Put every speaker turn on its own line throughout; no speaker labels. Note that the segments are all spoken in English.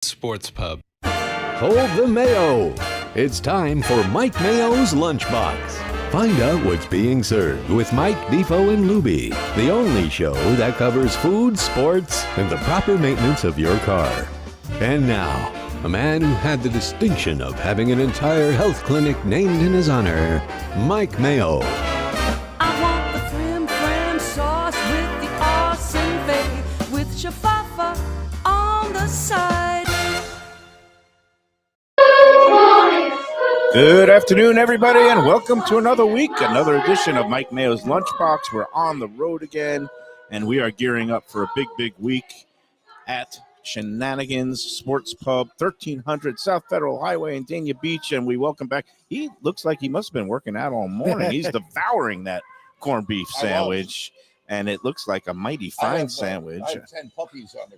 Sports Pub.
Hold the Mayo. It's time for Mike Mayo's Lunchbox. Find out what's being served with Mike, Defo, and Luby, the only show that covers food, sports, and the proper maintenance of your car. And now, a man who had the distinction of having an entire health clinic named in his honor, Mike Mayo.
I want the flim flam sauce with the awesome bay with shafafa on the side.
Good afternoon, everybody, and welcome to another week, another edition of Mike Mayo's Lunchbox. We're on the road again, and we are gearing up for a big week at Shenanigan's Sports Pub, 1300 South Federal Highway in Dania Beach, and we welcome back. He looks like he must have been working out all morning. He's devouring that corned beef sandwich, and it looks like a mighty fine sandwich.
I have 10 puppies on the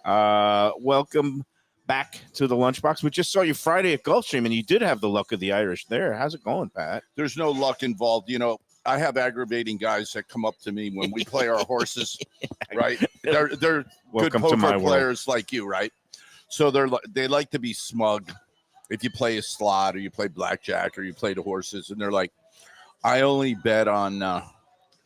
ground.
Welcome back to the Lunchbox. We just saw you Friday at Gulfstream, and you did have the luck of the Irish there. How's it going, Pat?
There's no luck involved. You know, I have aggravating guys that come up to me when we play our horses, right? They're good poker players like you, right? So they like to be smug. If you play a slot or you play blackjack or you play the horses, and they're like, I only bet on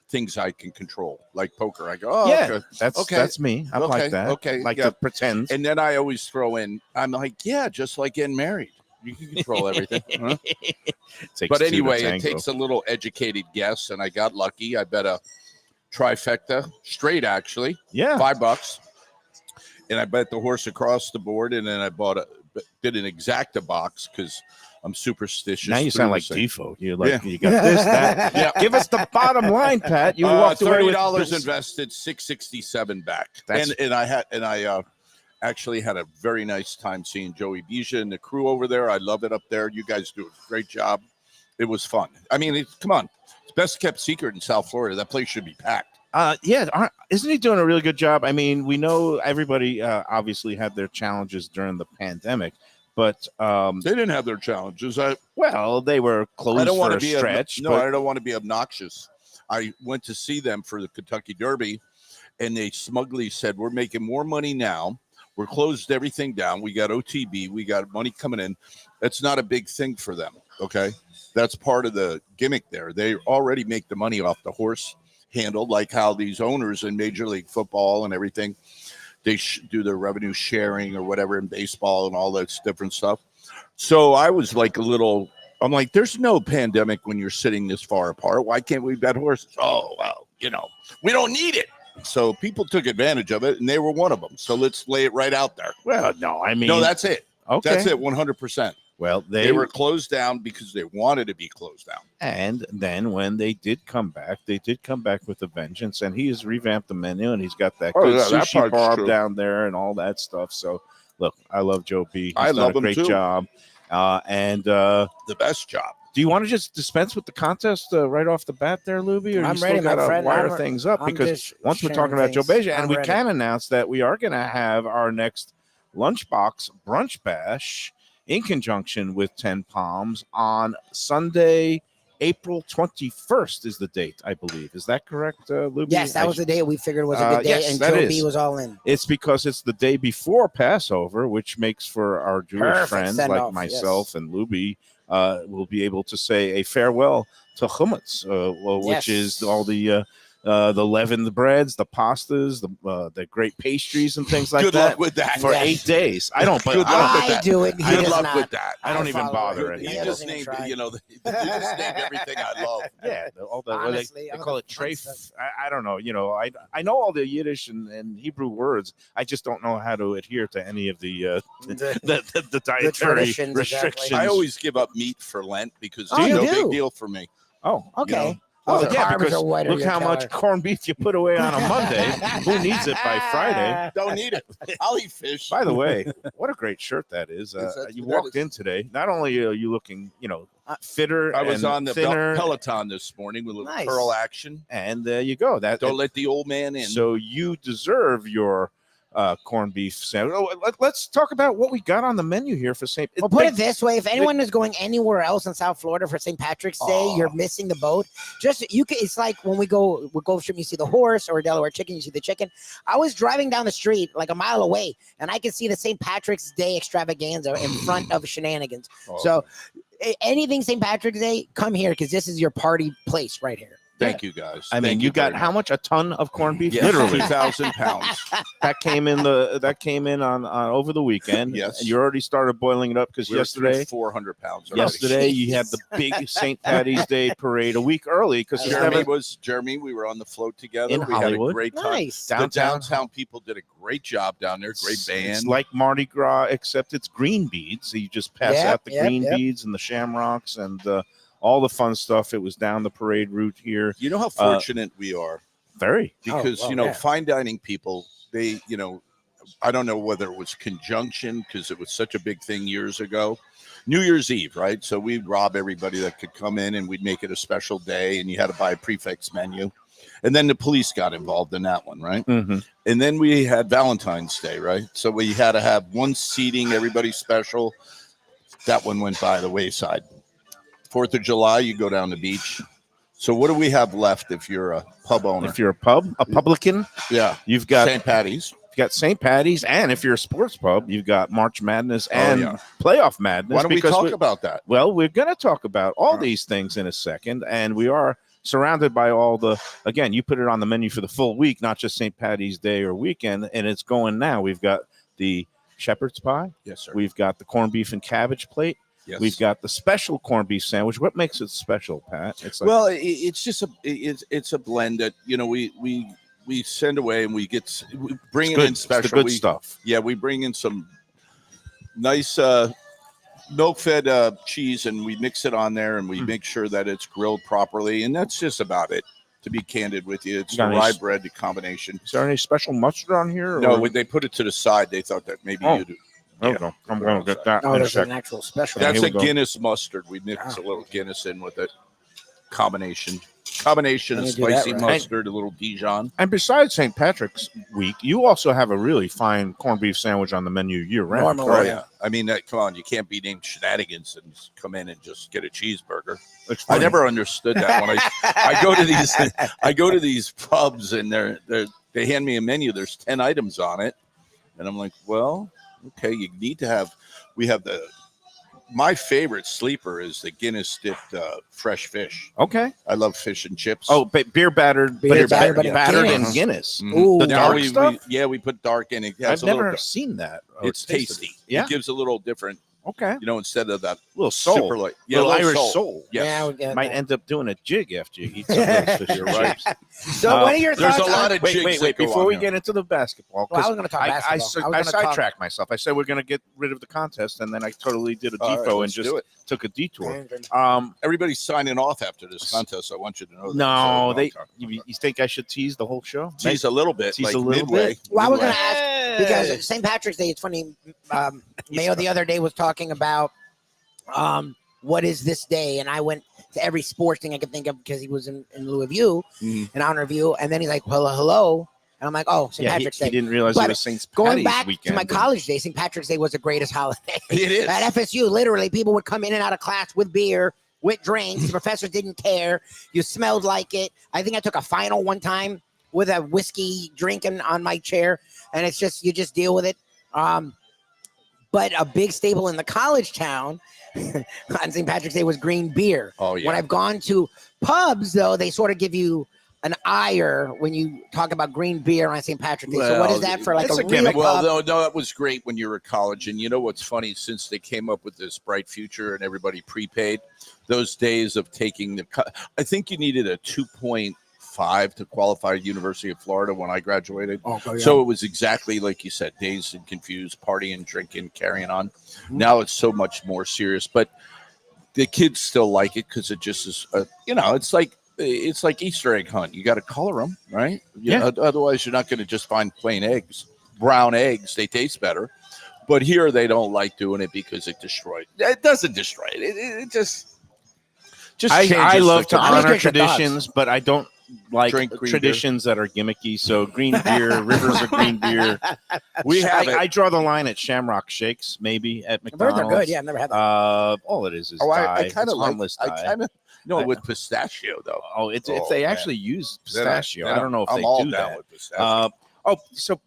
things I can control, like poker. I go, oh,
yeah,
okay.
That's me. I'm like that.
Okay,
like to pretend.
And then I always throw in, I'm like, yeah, just like getting married. You can control everything. Huh? But anyway, it takes a little educated guess, and I got lucky. I bet a trifecta, straight actually.
Yeah.
$5. And I bet the horse across the board, and then I did an exacta box because I'm superstitious.
Now you sound like Defo. You got this, that. Yeah. Give us the bottom line, Pat. You walked away with
$30 invested, $667 back. And I actually had a very nice time seeing Joey Bija and the crew over there. I love it up there. You guys do a great job. It was fun. I mean, come on. It's best kept secret in South Florida. That place should be packed.
Isn't he doing a really good job? I mean, we know everybody obviously had their challenges during the pandemic. But
they didn't have their challenges.
They were closed for a stretch.
I don't want to be obnoxious. I went to see them for the Kentucky Derby, and they smugly said, we're making more money now. We're closed everything down. We got OTB. We got money coming in. That's not a big thing for them, okay? That's part of the gimmick there. They already make the money off the horse handle, like how these owners in Major League Football and everything, they do their revenue sharing or whatever in baseball and all that different stuff. So I was like I'm like, there's no pandemic when you're sitting this far apart. Why can't we bet horses? Oh, well, we don't need it. So people took advantage of it, and they were one of them. So let's lay it right out there.
Well, no,
that's it. Okay. That's it, 100%.
Well,
they were closed down because they wanted to be closed down.
And then when they did come back with a vengeance, and he has revamped the menu, and he's got that good sushi bar down there and all that stuff. So, look, I love Joe B.
I love him
too. Great job.
The best job.
Do you want to just dispense with the contest right off the bat there, Luby? Or
I'm
you
ready,
still got to wire
things
up? Because once we're talking about Joe Beja, and we can announce that we are going to have our next Lunchbox Brunch Bash in conjunction with 10 Palms on Sunday, April 21st is the date, I believe. Is that correct, Luby?
Yes, that was the day we figured was a good day, and Joe B was all in.
It's because it's the day before Passover, which makes for our Jewish friends like myself and Luby will be able to say a farewell to hummus, which is all the leavened breads, the pastas, the great pastries and things like that.
Good luck with that
for 8 days. I don't.
Good luck with that.
Do it.
Good luck with that.
I don't even bother anymore.
You just named, you just named everything I love.
Yeah, all the honestly, they call it treif. I don't know. I know all the Yiddish and Hebrew words. I just don't know how to adhere to any of the dietary restrictions.
Exactly.
I always give up meat for Lent because it's no big deal for me.
Oh,
okay.
Well, because look how much corned beef you put away on a Monday. Who needs it by Friday?
Don't need it. I'll eat fish.
By the way, what a great shirt that is. You walked in today. Not only are you looking, fitter.
I was on the
thinner,
Peloton this morning with a little curl action.
And there you go.
Don't let the old man in.
So you deserve your corned beef sandwich. Let's talk about what we got on the menu here for St.
Well, put it this way: if anyone is going anywhere else in South Florida for St. Patrick's Day, you're missing the boat. It's like when we go Trip, you see the horse, or Delaware chicken, you see the chicken. I was driving down the street like a mile away, and I could see the St. Patrick's Day Extravaganza in front of Shenanigans. So anything St. Patrick's Day, come here because this is your party place right here.
Thank you, guys.
I mean, you got how much? A ton of corned beef?
Yes,
Literally
2,000 pounds.
That came in on over the weekend.
Yes,
and you already started boiling it up because yesterday
400 pounds. Already.
Yesterday you had the big St. Patty's Day parade a week early because
Jeremy. We were on the float together.
In Hollywood.
Had a great time.
Nice.
The downtown people did a great job down there. Great band.
It's like Mardi Gras, except it's green beads. So you just pass out the green beads and the shamrocks and all the fun stuff. It was down the parade route here.
You know how fortunate we are.
Very.
Because, fine dining people, they, I don't know whether it was conjunction because it was such a big thing years ago. New Year's Eve, right? So we'd rob everybody that could come in and we'd make it a special day and you had to buy a prefix menu. And then the police got involved in that one, right?
Mm-hmm.
And then we had Valentine's Day, right? So we had to have one seating, everybody special. That one went by the wayside. 4th of July, you go down the beach. So what do we have left if you're a pub owner?
If you're a publican, you've got
St. Patty's.
You've got St. Patty's, and if you're a sports pub, you've got March Madness and Playoff Madness.
Why don't we talk about that?
Well, we're going to talk about all these things in a second, and we are surrounded by all the, again, you put it on the menu for the full week, not just St. Patty's Day or weekend, and it's going now. We've got the shepherd's pie.
Yes, sir.
We've got the corned beef and cabbage plate.
Yes.
We've got the special corned beef sandwich. What makes it special, Pat? It's like,
well, it's just it's a blend that we send away and we bring it in special.
It's the good stuff.
Yeah, we bring in some nice milk-fed cheese and we mix it on there and we make sure that it's grilled properly, and that's just about it. To be candid with you, it's the rye bread combination.
Is there any special mustard on here?
No, when they put it to the side, they thought that maybe you do.
Okay, I'm going to get that.
Oh, there's an actual special.
That's a Guinness mustard. We mix a little Guinness in with it. Combination of spicy mustard, a little Dijon.
And besides St. Patrick's week, you also have a really fine corned beef sandwich on the menu year round.
Oh, yeah. I mean, come on, you can't be named Shenanigans and come in and just get a cheeseburger. I never understood that when I go to these pubs and they hand me a menu. There's 10 items on it, and I'm like, well, okay, you need to have. We have my favorite sleeper is the Guinness dipped fresh fish.
Okay,
I love fish and chips.
Oh, beer battered in Guinness.
Ooh,
the dark stuff.
We put dark in it.
I've never seen that.
It's tasty.
Yeah,
it gives a little different.
Okay,
instead of that
little soul,
super light,
little Irish soul.
Yes.
Yeah, might end up doing a jig after you eat some of those fish. You're right.
So, what are your thoughts?
There's a lot of jigs.
Wait. Before we get into the basketball,
I was going to talk basketball.
I sidetracked myself. I said we're going to get rid of the contest, and then I totally did a defo and just took a detour.
Everybody's signing off after this contest. I want you to know that.
No, you think I should tease the whole show?
Tease a little bit.
Tease a little bit.
Well, I was going to ask because St. Patrick's Day. It's funny. Mayo the other day was talking about. What is this day? And I went to every sports thing I could think of because he was in lieu of you, in honor of you. And then he's like, well, hello. And I'm like, oh, St. Patrick's Day.
He didn't realize it was St. Patty's
Going back
weekend.
to my college day, St. Patrick's Day was the greatest holiday.
It is.
At FSU, literally, people would come in and out of class with beer, with drinks. The professors didn't care. You smelled like it. I think I took a final one time with a whiskey drinking on my chair. And it's just, you just deal with it. But a big staple in the college town on St. Patrick's Day was green beer.
Oh, yeah.
When I've gone to pubs, though, they sort of give you an ire when you talk about green beer on St. Patrick's Day. So what is that for like a real pub?
Well, no, that was great when you were at college. And you know what's funny? Since they came up with this bright future and everybody prepaid, those days of taking I think you needed a 2.5 to qualify at University of Florida when I graduated. So it was exactly like you said, dazed and confused, partying, drinking, carrying on. Now it's so much more serious, but the kids still like it because it just is, it's like Easter egg hunt. You got to color them, right? Otherwise, you're not going to just find plain eggs. Brown eggs, they taste better. But here they don't like doing it because it doesn't destroy it. It just
I love to honor traditions, but I don't like
Drink green
traditions that are gimmicky. So green beer, rivers of green beer.
We have
I draw the line at Shamrock Shakes, maybe at
I've heard
McDonald's.
they're good. Yeah, I've never had that.
All it is
Oh,
dye.
I kind
It's
of like.
harmless
I
dye.
kind of no
I-
with pistachio though.
Oh, if
Oh,
they
man.
actually use
Then
pistachio, I don't know if
I'm
they
all
do
down
that.
with pistachio.
So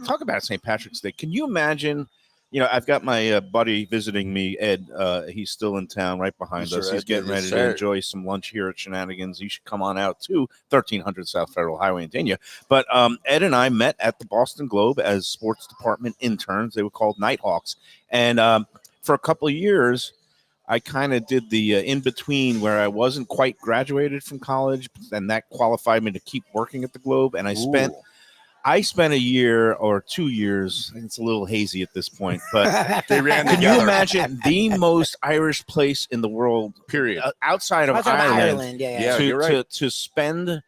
talk about St. Patrick's Day. Can you imagine? You know, I've got my buddy visiting me, Ed. He's still in town right behind
Mr.
us. He's
Ed,
getting
yes,
ready to
sir.
enjoy some lunch here at Shenanigans. You should come on out to 1300 South Federal Highway in Dania. But Ed and I met at the Boston Globe as sports department interns. They were called Nighthawks. And for a couple of years, I kind of did the in-between where I wasn't quite graduated from college, and that qualified me to keep working at the Globe. And I spent a year or 2 years. It's a little hazy at this point, but
They ran
can you
together.
imagine the most Irish place in the world,
Period.
outside of
Outside of
Ireland,
yeah.
Yeah, you're right.
to spend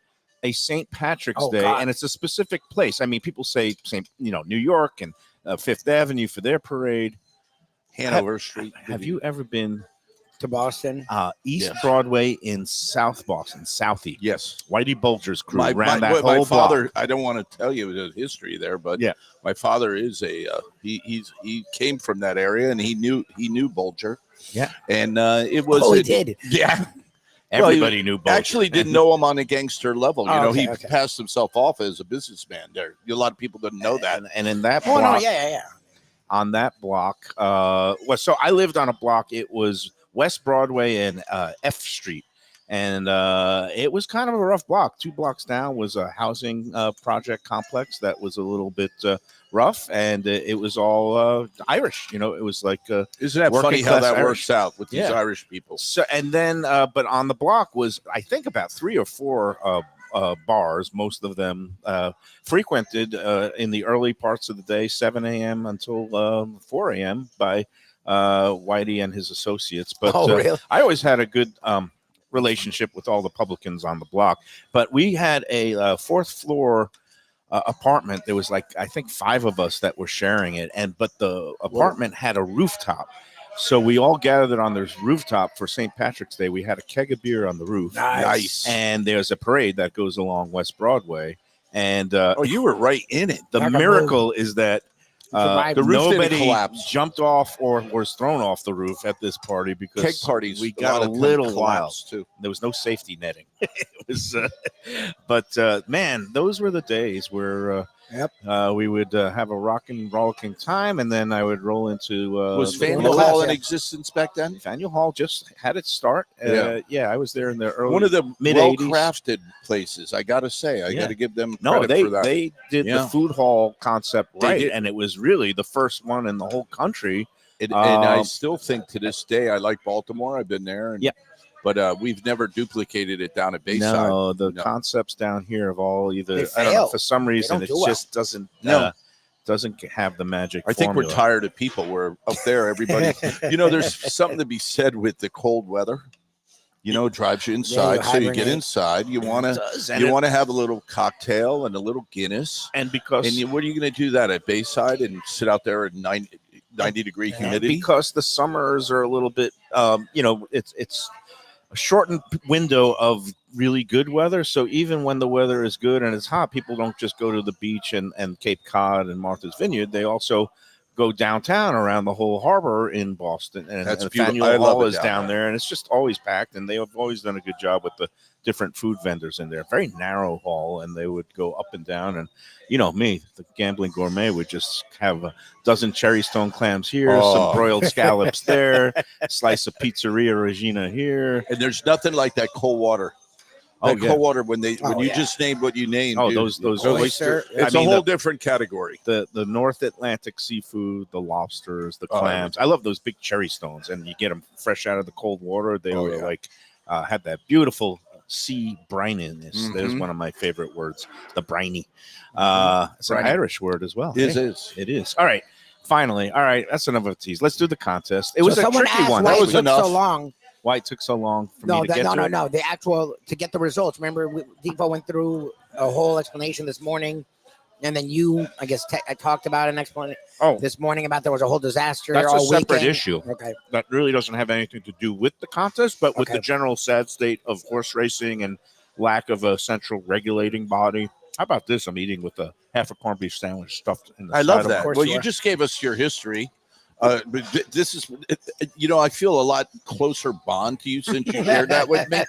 a St. Patrick's
Oh,
Day,
God.
and it's a specific place. I mean, people say New York and Fifth Avenue for their parade.
Hanover Street.
Have you ever been
To Boston.
East
Yes.
Broadway in South Boston, Southie?
Yes.
Whitey Bulger's crew
My
ran that
my
whole
father.
block.
I don't want to tell you the history there, but
Yeah.
my father is a he came from that area and he knew Bulger.
Yeah.
And it was
He did.
Yeah.
Everybody knew Bulger.
Actually didn't know him on a gangster level. You
Oh,
know,
okay,
he
okay.
passed himself off as a businessman there. A lot of people didn't know that.
and in that
Oh,
block,
no, yeah.
on that block. So I lived on a block. It was West Broadway and F Street, and it was kind of a rough block. 2 blocks down was a housing project complex that was a little bit rough, and it was all Irish. You know, it was like
Isn't that
working
funny how
class
that
Irish.
works out with these
Yeah.
Irish people?
so. And then, but on the block was I think about 3 or 4 bars, most of them frequented in the early parts of the day, 7 a.m. until 4 a.m. by Whitey and his associates. But
Really?
I always had a good relationship with all the publicans on the block. But we had a 4th floor apartment. There was like, I think 5 of us that were sharing it. But the apartment had a rooftop. So we all gathered on this rooftop for St. Patrick's Day. We had a keg of beer on the roof.
Nice.
And there's a parade that goes along West Broadway. And
Oh, you were right in it.
the
Like a
miracle is that
The
roof didn't
nobody
collapse.
jumped off or was thrown off the roof at this party because
Keg parties.
we
lot
got a
of time
little wild.
collapse, too.
There was no safety netting. It was, man, those were the days where we would have a rockin' rollicking time, and then I would roll into
Was
the
Faneuil
class,
Hall in
yeah.
existence back then?
Faneuil Hall just had its start.
Yeah.
I was there in the early
One of the
mid-'80s.
well-crafted places. I got to say, I
Yeah.
got to give them
No,
credit for that.
they did
Yeah.
the food hall concept
They
right,
did.
and it was really the first one in the whole country.
And I
Um,
still think to this day, I like Baltimore. I've been there. And,
Yeah.
But we've never duplicated it down at Bayside.
No, the
No.
concepts down here have all either
They
I don't know,
fail.
for some reason
don't
it
do well.
just doesn't
No.
doesn't have the magic.
I think we're
formula.
tired of people. We're up there, everybody. There's something to be said with the cold weather. Drives you inside. So you get
hibernate.
It
inside. You want
does, and
to
it-
have a little cocktail and a little Guinness.
and because
What are you going to do that at Bayside and sit out there at 90-degree humidity?
because the summers are a little bit it's a shortened window of really good weather. So even when the weather is good and it's hot, people don't just go to the beach and Cape Cod and Martha's Vineyard. They also go downtown around the whole harbor in Boston, and
That's
and
beautiful.
Faneuil
I love
Hall
it
is
down
down
there.
there, and it's just always packed. And they have always done a good job with the different food vendors in there. Very narrow hall, and they would go up and down. And me, the gambling gourmet, would just have a dozen cherry stone clams here,
Oh.
some broiled scallops there, a slice of pizzeria Regina here.
And there's nothing like that cold water.
Oh,
That
yeah.
cold water when you
yeah.
just named what you named.
Oh,
dude.
those
oyster.
It's
I mean,
a whole different category.
the North Atlantic seafood, the lobsters, the
Oh,
clams. I love those big cherry stones, and you get them fresh out of the cold water. They
Oh,
were
yeah.
like had that beautiful sea brininess. There's
Mhm.
one of my favorite words, the briny. It's an
Briny.
Irish word as well.
Is
Hey,
is.
it is. All right. Finally, all right. That's enough of a tease. Let's do the contest. It was a
someone
tricky
asked
one.
why
That
it
was
took
enough.
so long.
Why it took so long for
No,
me to get to it?
no. The actual to get the results. Remember, Deepo went through a whole explanation this morning, and then I guess, I talked about an explanation
Oh,
this morning about there was a whole disaster
that's a
all
separate
weekend.
issue.
Okay.
That really doesn't have anything to do with the contest, but with
Okay.
the general sad state of horse racing and lack of a central regulating body. How about this? I'm eating with a half a corned beef sandwich stuffed in the
I
side
love
of
that.
my-
Well, you just gave us your history. But this is, I feel a lot closer bond to you since you shared that with me.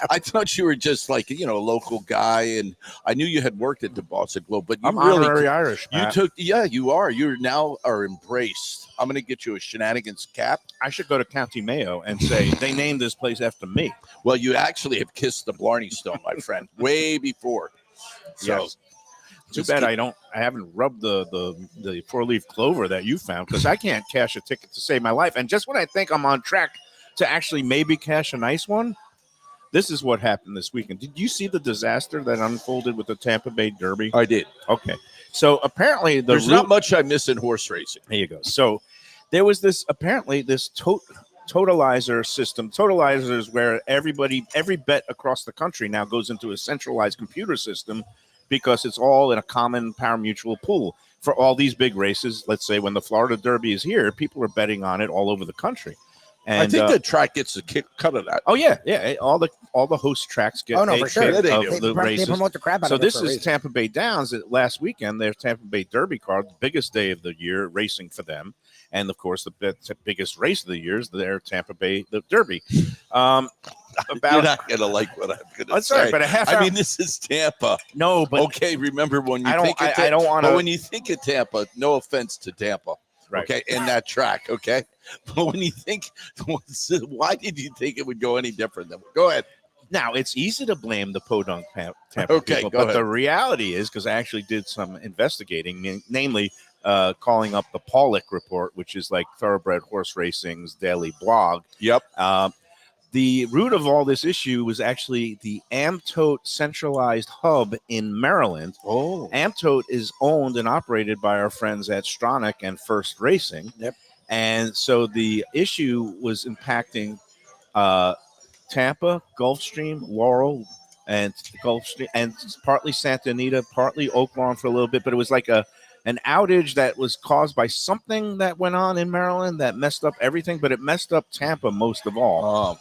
I thought you were just like, a local guy, and I knew you had worked at the Boston Globe, but you
I'm
really,
honorary Irish.
you
Pat.
took, you are. You now are embraced. I'm going to get you a Shenanigans cap.
I should go to County Mayo and say they named this place after me.
Well, you actually have kissed the Blarney Stone, my friend, way before. So.
Yes. Too bad I haven't rubbed the 4-leaf clover that you found, because I can't cash a ticket to save my life. And just when I think I'm on track to actually maybe cash a nice one, this is what happened this weekend. Did you see the disaster that unfolded with the Tampa Bay Derby?
I did.
Okay. So apparently
There's not much I miss in horse racing.
There you go. So there was this totalizer system. Totalizers where every bet across the country now goes into a centralized computer system, because it's all in a common pari-mutuel pool for all these big races. Let's say when the Florida Derby is here, people are betting on it all over the country. And
I think the track gets a cut of that.
Oh yeah. All the host tracks get
for sure.
of
They
the races.
They promote the crap out
So
of it.
this
for a
is
reason.
Tampa Bay Downs. Last weekend, their Tampa Bay Derby card, the biggest day of the year racing for them, and of course the biggest race of the year is their Tampa Bay Derby.
You're not gonna like what I'm gonna say.
Sorry, but a half hour.
I mean, this is Tampa.
No, but
Okay, remember when you
I don't-
think of
I don't wanna-
But when you think of Tampa, no offense to Tampa,
Right.
okay, in that track, okay. But when you think, why did you think it would go any different? Go ahead.
Now, it's easy to blame the podunk Tampa
Okay,
people,
go
but
ahead.
the reality is, because I actually did some investigating, namely calling up the Pollock Report, which is like Thoroughbred Horse Racing's daily blog.
Yep.
The root of all this issue was actually the Amtote centralized hub in Maryland.
Oh.
Amtote is owned and operated by our friends at Stronach and First Racing.
Yep.
And so the issue was impacting Tampa, Gulfstream, Laurel, and Gulfstream, and partly Santa Anita, partly Oak Lawn for a little bit. But it was like an outage that was caused by something that went on in Maryland that messed up everything, but it messed up Tampa most of all.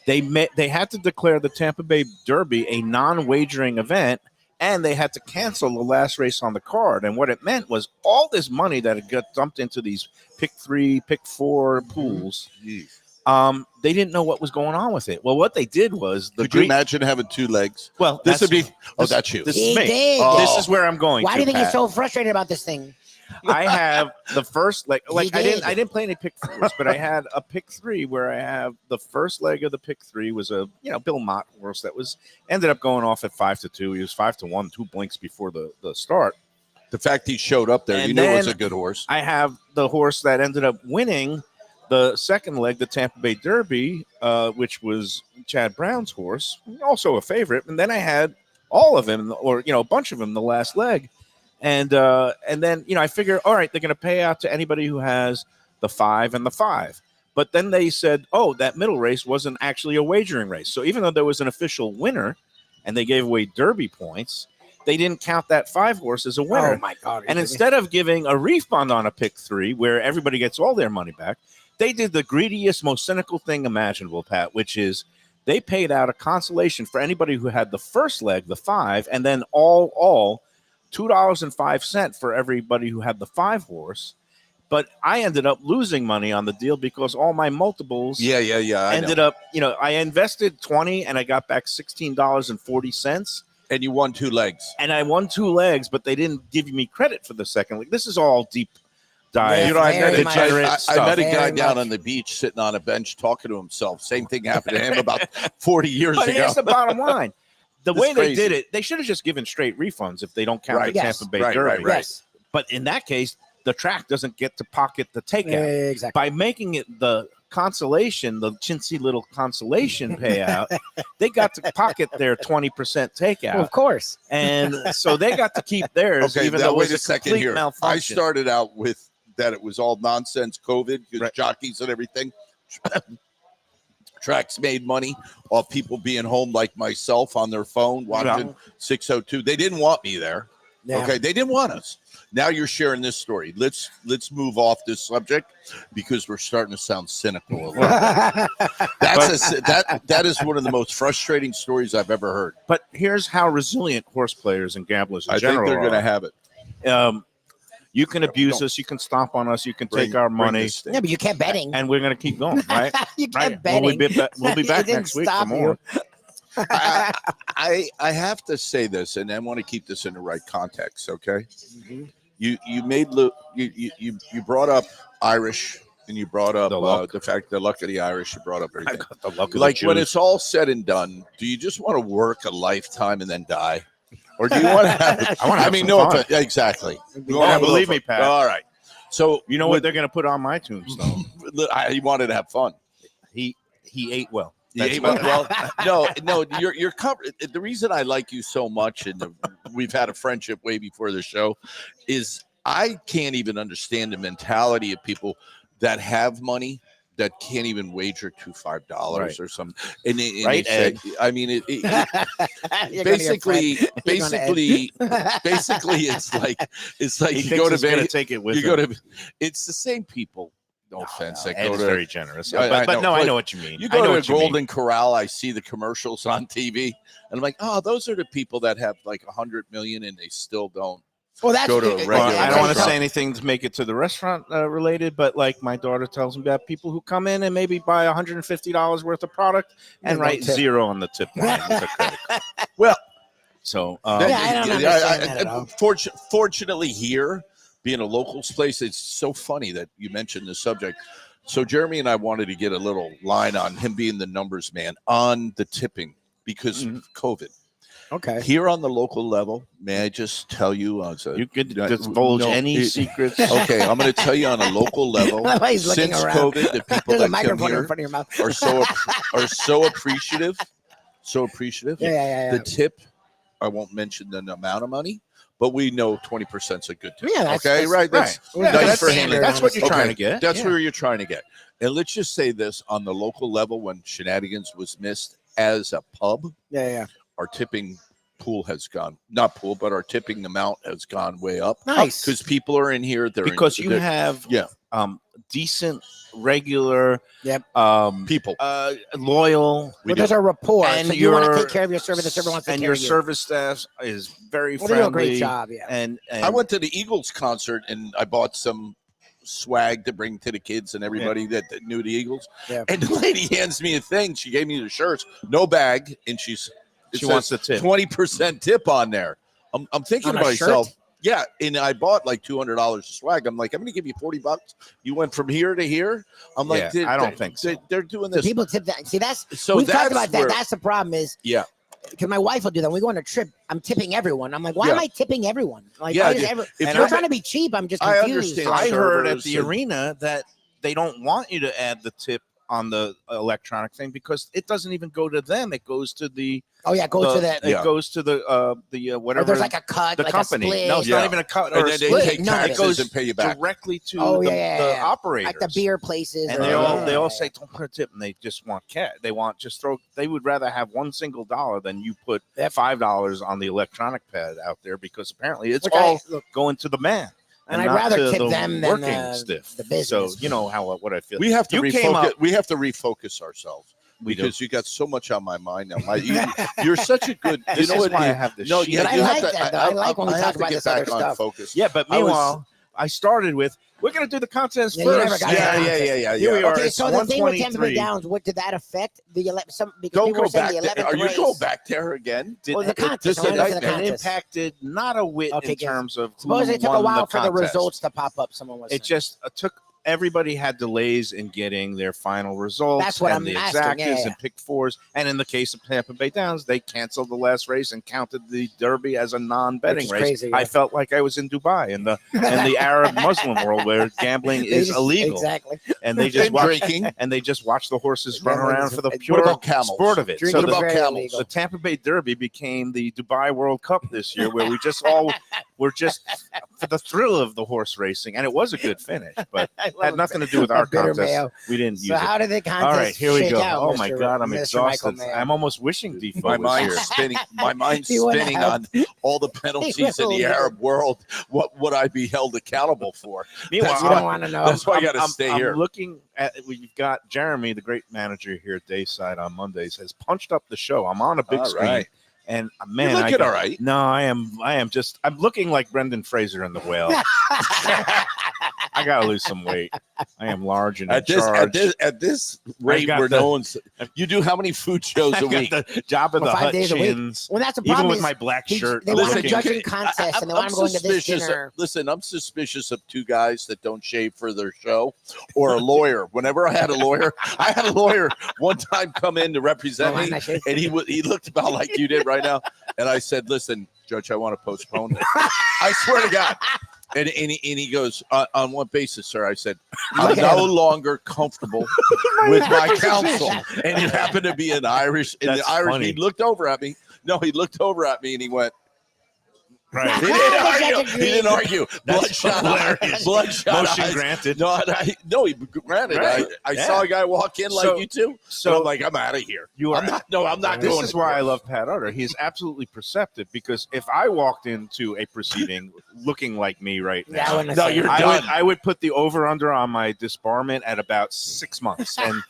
They had to declare the Tampa Bay Derby a non-wagering event, and they had to cancel the last race on the card. And what it meant was all this money that had got dumped into these pick 3, pick 4 pools. They didn't know what was going on with it. Well, what they did was
Could you imagine having 2 legs?
Well,
This would be. Oh,
this-
that's you.
This
He
is me.
did.
Oh.
This is where I'm going.
Why
to,
do you think he's
Pat.
so frustrated about this thing?
I have the first leg. Like
He did.
I didn't play any pick 4s, but I had a pick 3 where I have the first leg of the pick 3 was a Bill Mott horse that ended up going off at 5-2. He was 5-1, 2 blinks before the start.
The fact he showed up there,
And
you knew it was
then
a good horse.
I have the horse that ended up winning the second leg, the Tampa Bay Derby, which was Chad Brown's horse, also a favorite. And then I had all of them, or a bunch of them, the last leg. And then I figure, all right, they're going to pay out to anybody who has the 5 and the 5. But then they said, oh, that middle race wasn't actually a wagering race. So even though there was an official winner, and they gave away Derby points, they didn't count that 5 horse as a winner.
Oh my God!
And instead of giving a refund on a pick 3 where everybody gets all their money back, they did the greediest, most cynical thing imaginable, Pat, which is they paid out a consolation for anybody who had the first leg, the 5, and then all $2.05 for everybody who had the 5 horse. But I ended up losing money on the deal because all my multiples
Yeah. I
ended
know.
up, I invested 20 and I got back $16.40.
And you won 2 legs.
And I won 2 legs, but they didn't give me credit for the second leg. This is all deep dive.
Yeah,
I
very
met,
much.
I met a guy
Very
down
much.
on the beach sitting on a bench talking to himself. Same thing happened to him about 40 years
But
ago.
here's the bottom line. The
It's
way they
crazy.
did it, they should have just given straight refunds if they don't count
Right.
the
Yes.
Tampa Bay
Right,
Derby.
right.
Yes,
But in that case, the track doesn't get to pocket the takeout.
exactly.
By making it the consolation, the chintzy little consolation payout, they got to pocket their 20% takeout.
Well, of course.
And so they got to keep theirs,
Okay,
even
now
though it
wait
was
a
a
second
complete
here. I
malfunction.
started out with that it was all nonsense COVID because
Right.
jockeys and everything. Tracks made money off people being home like myself on their phone watching 602. They didn't want me there.
Yeah.
Okay, they didn't want us. Now you're sharing this story. Let's move off this subject because we're starting to sound cynical. A little bit. That is one of the most frustrating stories I've ever heard.
But here's how resilient horse players and gamblers in
I
general
think they're going to
are.
have it.
You can abuse us. You can stomp on us. You can take our money.
Yeah, but you kept betting.
And we're going to keep going, right?
You kept
Right.
betting.
We'll be back
It didn't
next week for
stop
more.
I have to say this, and I want to keep this in the right context. Okay, you brought up Irish, and you brought up the luck of the Irish. You brought up
I
everything.
got the luck of
Like
the
when
Jews.
it's all said and done, do you just want to work a lifetime and then die, or do you want to have?
I wanna have
mean,
some
no,
fun.
exactly.
You wanna believe me, Pat.
All right. So
You know what they're going to put on my tombstone?
I wanted to have fun.
He ate well.
Yeah, no, you're covered. The reason I like you so much, and we've had a friendship way before the show, is I can't even understand the mentality of people that have money that can't even wager $5
Right.
or something. And they
Right,
say,
Ed?
I mean,
You're gonna get
basically,
Fred.
basically, it's like
He
you go to
thinks he's gonna
Vegas.
take it with
You
him.
go to. It's the same people. No offense. That
Ed
go
is
to
very generous.
I
But
know,
I
but
know what you mean.
You
I
go
know
to a
what you mean.
Golden Corral, I see the commercials on TV, and I'm like, oh, those are the people that have like 100 million and they still don't.
Well, that's
Go to a
Well,
regular
I don't want to
restaurant.
say anything to make it to the restaurant related, but like my daughter tells me about people who come in and maybe buy $150 worth of product and
no
write
tip.
0 on the tip line with a credit card. Well, so
Yeah, I don't understand that at all.
Fortunately, here being a locals place, it's so funny that you mentioned the subject. So Jeremy and I wanted to get a little line on him being the numbers man on the tipping because of COVID.
Okay.
Here on the local level, may I just tell you?
you could divulge any
it-
secrets.
Okay, I'm going to tell you on a local level.
I like he's looking
Since
around.
COVID, the people
There's a
that come
microphone in
here
front of your mouth.
are so appreciative. So appreciative.
Yeah.
The tip, I won't mention the amount of money, but we know 20% is a good tip.
Yeah, that's-
okay,
that's-
right. That's
Yeah,
nice
that's
for
standard,
him.
That's what you're
honestly.
trying to get.
That's
Yeah.
where you're trying to get. And let's just say this on the local level, when Shenanigans was missed as a pub,
Yeah.
our tipping pool has gone, not pool, but our tipping amount has gone way up.
Nice.
Because people are in here.
Because you
they're-
have
yeah.
decent, regular,
Yep.
people.
loyal,
We
Well,
do.
there's a rapport.
And
So you want to
your-
take care of your server. The server wants to take
and
care
your
of you.
service staff is very
Well, they
friendly.
do a great job. Yeah.
And
I went to the Eagles concert and I bought some swag to bring to the kids and everybody that knew the Eagles.
Yeah.
And the lady hands me a thing. She gave me the shirts, no bag, and she
wants the tip.
20% tip on there. I'm thinking
On
to
a
myself,
shirt?
yeah. And I bought like $200 of swag. I'm like, I'm going to give you $40. You went from here to here. I'm like,
Yeah, I don't think so.
They're doing
So
this.
people tip that. See, that's
So
we've talked
that's
about that.
where-
That's the problem is
Yeah.
because my wife will do that. When we go on a trip, I'm tipping everyone. I'm like, why
Yeah.
am I tipping everyone? Like,
Yeah,
why is
if
if
you're-
we're trying to be cheap, I'm just
I
confused.
understand.
I heard at
servers
the
and-
arena that they don't want you to add the tip on the electronic thing because it doesn't even go to them. It goes to the
Oh yeah, go to that.
Yeah.
It goes to the
Or
whatever.
there's like a cut,
the
like
company.
a split.
No, it's
Yeah.
not even a cut
And
or a
then they
split.
take
None of it.
taxes
goes
and pay you back.
directly to
Oh,
the,
yeah.
the operators.
like the beer places.
And
or-
they all
yeah.
say don't put a tip, and they just want cat. They want just throw. They would rather have one single dollar than you put $5 on the electronic pad out there because apparently it's
Which
all
look,
going to the man.
and I'd
not
rather
to
tip
the
them than
working stiff.
the business.
So you know what I feel.
We have to
You came
refocus.
up-
We have to refocus ourselves
We do.
because you got so much on my mind now. You're such a good. You
This
know
is
what?
why I have this.
No,
shit.
yeah,
But I
you have
like
to-
that, though. I like when we
I
talk
have to
about
get
this other
back on
stuff.
focus.
Yeah, but
I was-
meanwhile, I started with we're gonna do the contest
Yeah, you never
first.
got to the contest.
Here we are.
Okay,
It's
so the thing with Tampa Bay
123.
Downs, what did that affect the 11? Some because
Don't
people were
go
saying
back.
the
There.
11th
Are you
race.
going back there again?
Well, the contest.
this
I wanna go to the
indictment
It
contest.
impacted not a whit
Okay,
in
good.
terms of who
Suppose it took a
won
while for the
contest.
results to pop up. Someone was
It
saying.
just took. Everybody had delays in getting their final results.
That's what
and
I'm
the
asking,
exactas
yeah.
and pick fours. And in the case of Tampa Bay Downs, they canceled the last race and counted the Derby as a non-betting
Which is
race.
crazy, yeah.
I felt like I was in Dubai in the Arab Muslim world where gambling
They
is
just-
illegal,
Exactly.
and they just
And
watch
drinking.
and they just watch the horses run
Gambling
around
is-
for the
what
pure
about camels?
sport of it.
Drinking
What
is
about
very
camels?
illegal.
The Tampa Bay Derby became the Dubai World Cup this year, where we just all were just for the thrill of the horse racing, and it was a good finish, but
I
had
love
nothing
a
to do with our
bitter
contest.
Mayo.
We didn't
So
use it.
how did the contest
All right, here we
shake
go.
out,
Oh my
Mr.
God, I'm
Mr. Michael
exhausted.
Mayo?
I'm almost wishing Defoe
My
was
mind's
here.
spinning. My mind's
He wouldn't
spinning
have-
on all the penalties in the Arab world. What would I be held accountable for?
Meanwhile,
You don't want to know.
That's why I got to stay
I'm
here.
looking at. We've got Jeremy, the great manager here at Dayside on Mondays, has punched up the show. I'm on a big
All
screen.
right.
And man,
You're looking all right.
No, I am just. I'm looking like Brendan Fraser in The Whale. I gotta lose some weight. I am large and in charge.
At this rate,
got
where
the-
no one's. You do how many food shows a
I've got
week?
the job of
Well,
the
5
hut
days a week.
chins,
Well, that's the
even
problem.
with
is
my black shirt.
They want a
looking-
judging contest, and they want them going to this dinner.
Listen, I'm suspicious of two guys that don't shave for their show, or a lawyer. Whenever I had a lawyer one time come in to represent
Oh,
me,
I'm not
and he looked about like you did right now, and I said, "Listen, Judge, I want to postpone this." I swear to God. And he goes, on what basis, sir? I said, I'm
Look at
no
him.
longer comfortable with my counsel. And he happened to be an Irish. And
That's
the Irish,
funny.
he looked over at me. No, he looked over at me and he went,
Right.
he didn't argue.
That's
Bloodshot
hilarious.
eyes. Bloodshot
Motion
eyes.
granted.
No, granted.
Right.
I
Yeah.
saw a guy walk in like
So-
you two.
so
So I'm like, I'm out of here.
You are.
I'm not
This
going.
is why I love Pat Utter. He's absolutely perceptive because if I walked into a proceeding looking like me right
Yeah, I
now,
wouldn't
No,
have said
you're
that.
done.
I would put the over under on my disbarment at about 6 months. And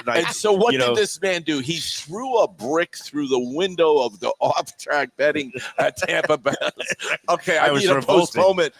like,
And so what
you
did
know-
this man do? He threw a brick through the window of the off-track betting at Tampa Bay. Okay, I
was
need a
revolted.
postponement.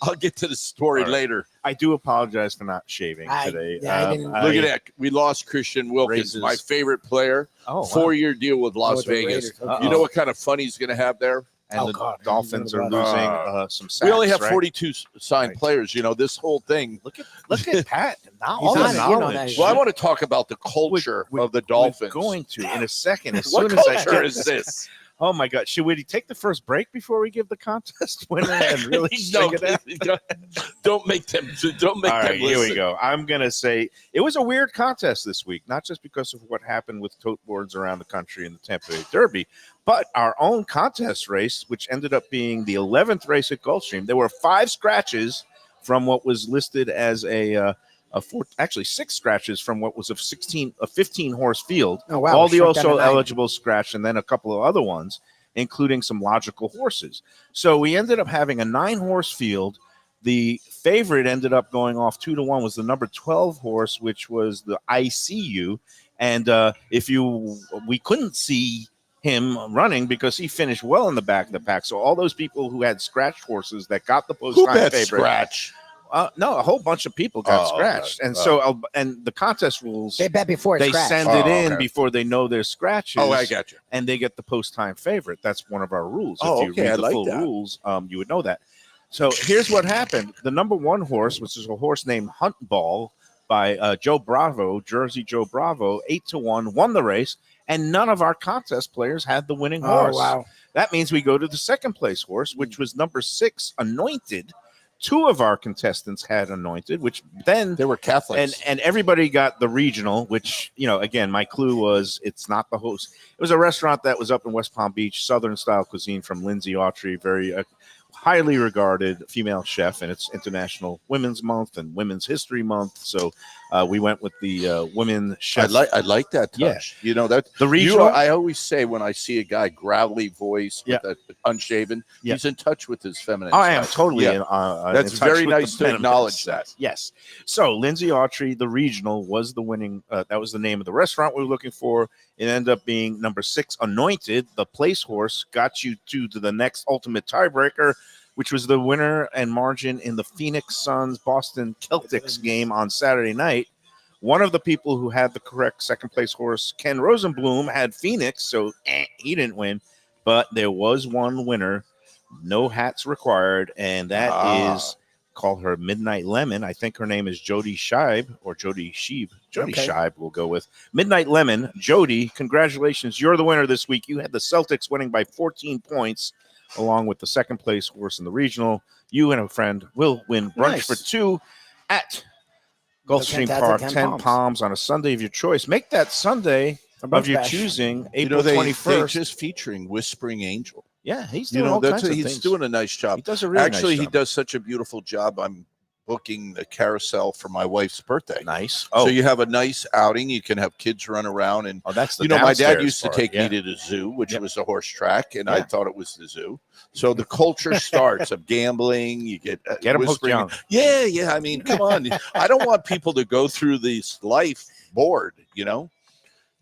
I'll get to the story
All right.
later.
I do apologize for not shaving today.
I didn't-
Look at that. We lost Christian Wilkins,
Raises.
my favorite player.
Oh, wow.
4-year deal with Las
with the
Vegas.
Raiders. Okay.
You know what kind of fun he's going to have there?
And
Oh,
the
God.
Dolphins are
Uh,
losing some sacks.
We only have
right?
42 signed
Right.
players. You know, this whole thing.
Look at Pat. Now
He's
all the
on it, you know
knowledge.
that.
Well, I want to talk about the culture of the Dolphins.
We're going to in a second. As
What
soon as I
culture
get
is this?
Oh my God! Should we take the first break before we give the contest winner and really
No,
string it out?
don't make them. Don't make
All
them
right, here we
listen.
go. I'm gonna say it was a weird contest this week, not just because of what happened with tote boards around the country in the Tampa Bay Derby, but our own contest race, which ended up being the 11th race at Gulfstream. There were 5 scratches from what was listed as actually 6 scratches from what was a 15 horse field.
Oh, wow.
All the
Shrunk down to
also
9.
eligible scratch, and then a couple of other ones, including some logical horses. So we ended up having a 9-horse field. The favorite ended up going off 2-1 was the number 12 horse, which was the ICU. And we couldn't see him running because he finished well in the back of the pack. So all those people who had scratched horses that got the post
Who
time
bet
favorite,
scratch?
no, a whole bunch of people got
Oh,
scratched.
okay.
And so and the contest rules,
They bet before it's
they
scratched.
send it
Oh,
in
okay.
before they know their scratches.
Oh, I got you.
And they get the post time favorite. That's one of our rules.
Oh,
if you
okay,
read
I
the
like
full
that.
rules, you would know that. So here's what happened. The number 1 horse, which is a horse named Hunt Ball by Joe Bravo, Jersey Joe Bravo, 8-1, won the race, and none of our contest players had the winning
Oh,
horse.
wow.
That means we go to the second place horse, which was number 6, Anointed. 2 of our contestants had Anointed, which then
They were Catholics.
and everybody got the regional, which, again, my clue was it's not the host. It was a restaurant that was up in West Palm Beach, Southern style cuisine from Lindsay Autry, very highly regarded female chef, and it's International Women's Month and Women's History Month. So we went with the women chef.
I like that touch.
Yeah.
You know that
The regional.
I always say when I see a guy gravelly voice
Yeah.
with a unshaven,
Yeah.
he's in touch with his feminine.
I am
side.
totally.
Yeah.
In
That's
touch
very
with
nice
the
to
feminine
acknowledge
side.
that.
Yes. So Lindsay Autry, the regional, was the winning. That was the name of the restaurant we were looking for. It ended up being number 6, Anointed. The place horse got you to the next ultimate tiebreaker, which was the winner and margin in the Phoenix Suns Boston Celtics game on Saturday night. One of the people who had the correct second place horse, Ken Rosenblum, had Phoenix, so he didn't win. But there was one winner, no hats required, and that is, call her Midnight Lemon. I think her name is Jody Scheib or Jody Sheeb. Jody
Okay.
Scheib we'll go with. Midnight Lemon. Jody, congratulations. You're the winner this week. You had the Celtics winning by 14 points, along with the second place horse in the regional. You and a friend will win brunch
Nice.
for 2 at Gulfstream
10,000,
Park,
10
10 Palms on a Sunday of your choice. Make that Sunday of your
bash.
choosing,
You know,
April
they
21st.
just featuring Whispering Angel.
Yeah, he's
You
doing
know,
all kinds of
he's
things.
doing a nice job.
He does a really
Actually,
nice
he
job.
does such a beautiful job. I'm booking the carousel for my wife's birthday.
Nice.
So you have a nice outing. You can have kids run around, and
that's the
my dad
downstairs
used to
part,
take
yeah.
me to the zoo, which
Yep.
was a horse track, and I
Yeah.
thought it was the zoo. So the culture starts of gambling. You get
Get 'em hooked
whispering.
young.
Yeah. I mean, come on. I don't want people to go through this life bored.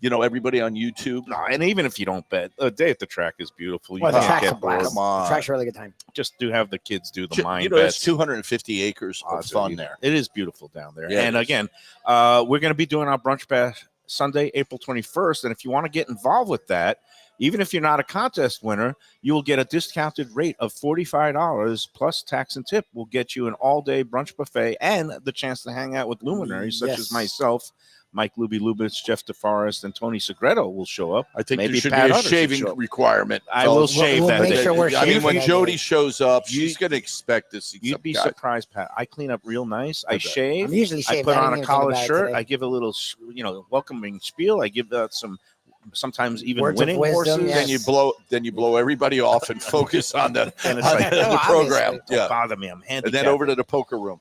Everybody on YouTube.
No, and even if you don't bet, a day at the track is beautiful. You
Well, the
can't
track's a
get bored.
blast.
Come on.
The track's a really good time.
Just to have the kids do the mind
It's
bets.
250 acres of
So
fun there.
It is beautiful down there.
Yeah,
and
it is.
again, we're going to be doing our brunch bash Sunday, April 21st. And if you want to get involved with that, even if you're not a contest winner, you will get a discounted rate of $45 plus tax and tip. Will get you an all-day brunch buffet and the chance to hang out with luminaries such as myself, Mike Luby Lubitz, Jeff DeForest, and Tony Segreto will show up.
I think
Maybe
there should
Pat
be a
Hutter should
shaving
show up.
requirement.
I will shave
we'll
that
make
day.
sure we're
I mean,
shaving
when
that
Jody
day.
shows up, she's going to expect to see
You'd
some
be
guy.
surprised, Pat. I clean up real nice. I
bet.
shave.
I'm usually
I
shaved.
put
I
on
didn't
a
even think
collared
about it
shirt.
today.
I give a little, welcoming spiel. I give some, sometimes even
Words of
winning
wisdom,
horses.
yes.
Then you blow everybody off and focus on the,
And it's
on
like,
the
oh,
program.
obviously.
Don't bother me. I'm handicapped.
And then over to the poker room.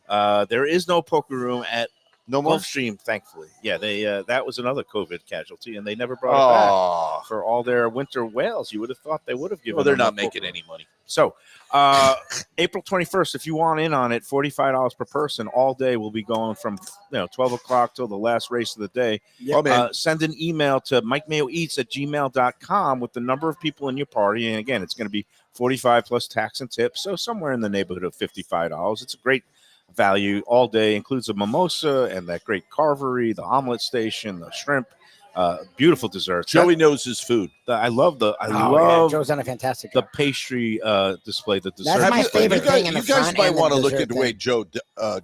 There is no poker room at
No more.
Gulfstream, thankfully. Yeah, they that was another COVID casualty, and they never brought it back
Oh,
for all their winter whales. You would have thought they would have given.
well, they're
them a
not
poker
making
room.
any money.
So, April 21st, if you want in on it, $45 per person all day. We'll be going from 12 o'clock till the last race of the day.
Oh, man.
Send an email to mikemayoeats@gmail.com with the number of people in your party. And again, it's going to be 45 plus tax and tips. So somewhere in the neighborhood of $55. It's a great value all day. Includes a mimosa and that great carvery, the omelet station, the shrimp, beautiful desserts.
Joey knows his food.
I love
Joe's done a fantastic
the
job.
pastry display. The dessert.
That's my favorite thing in the
You guys
front
might
and the
want to look
dessert
at the way
thing.
Joe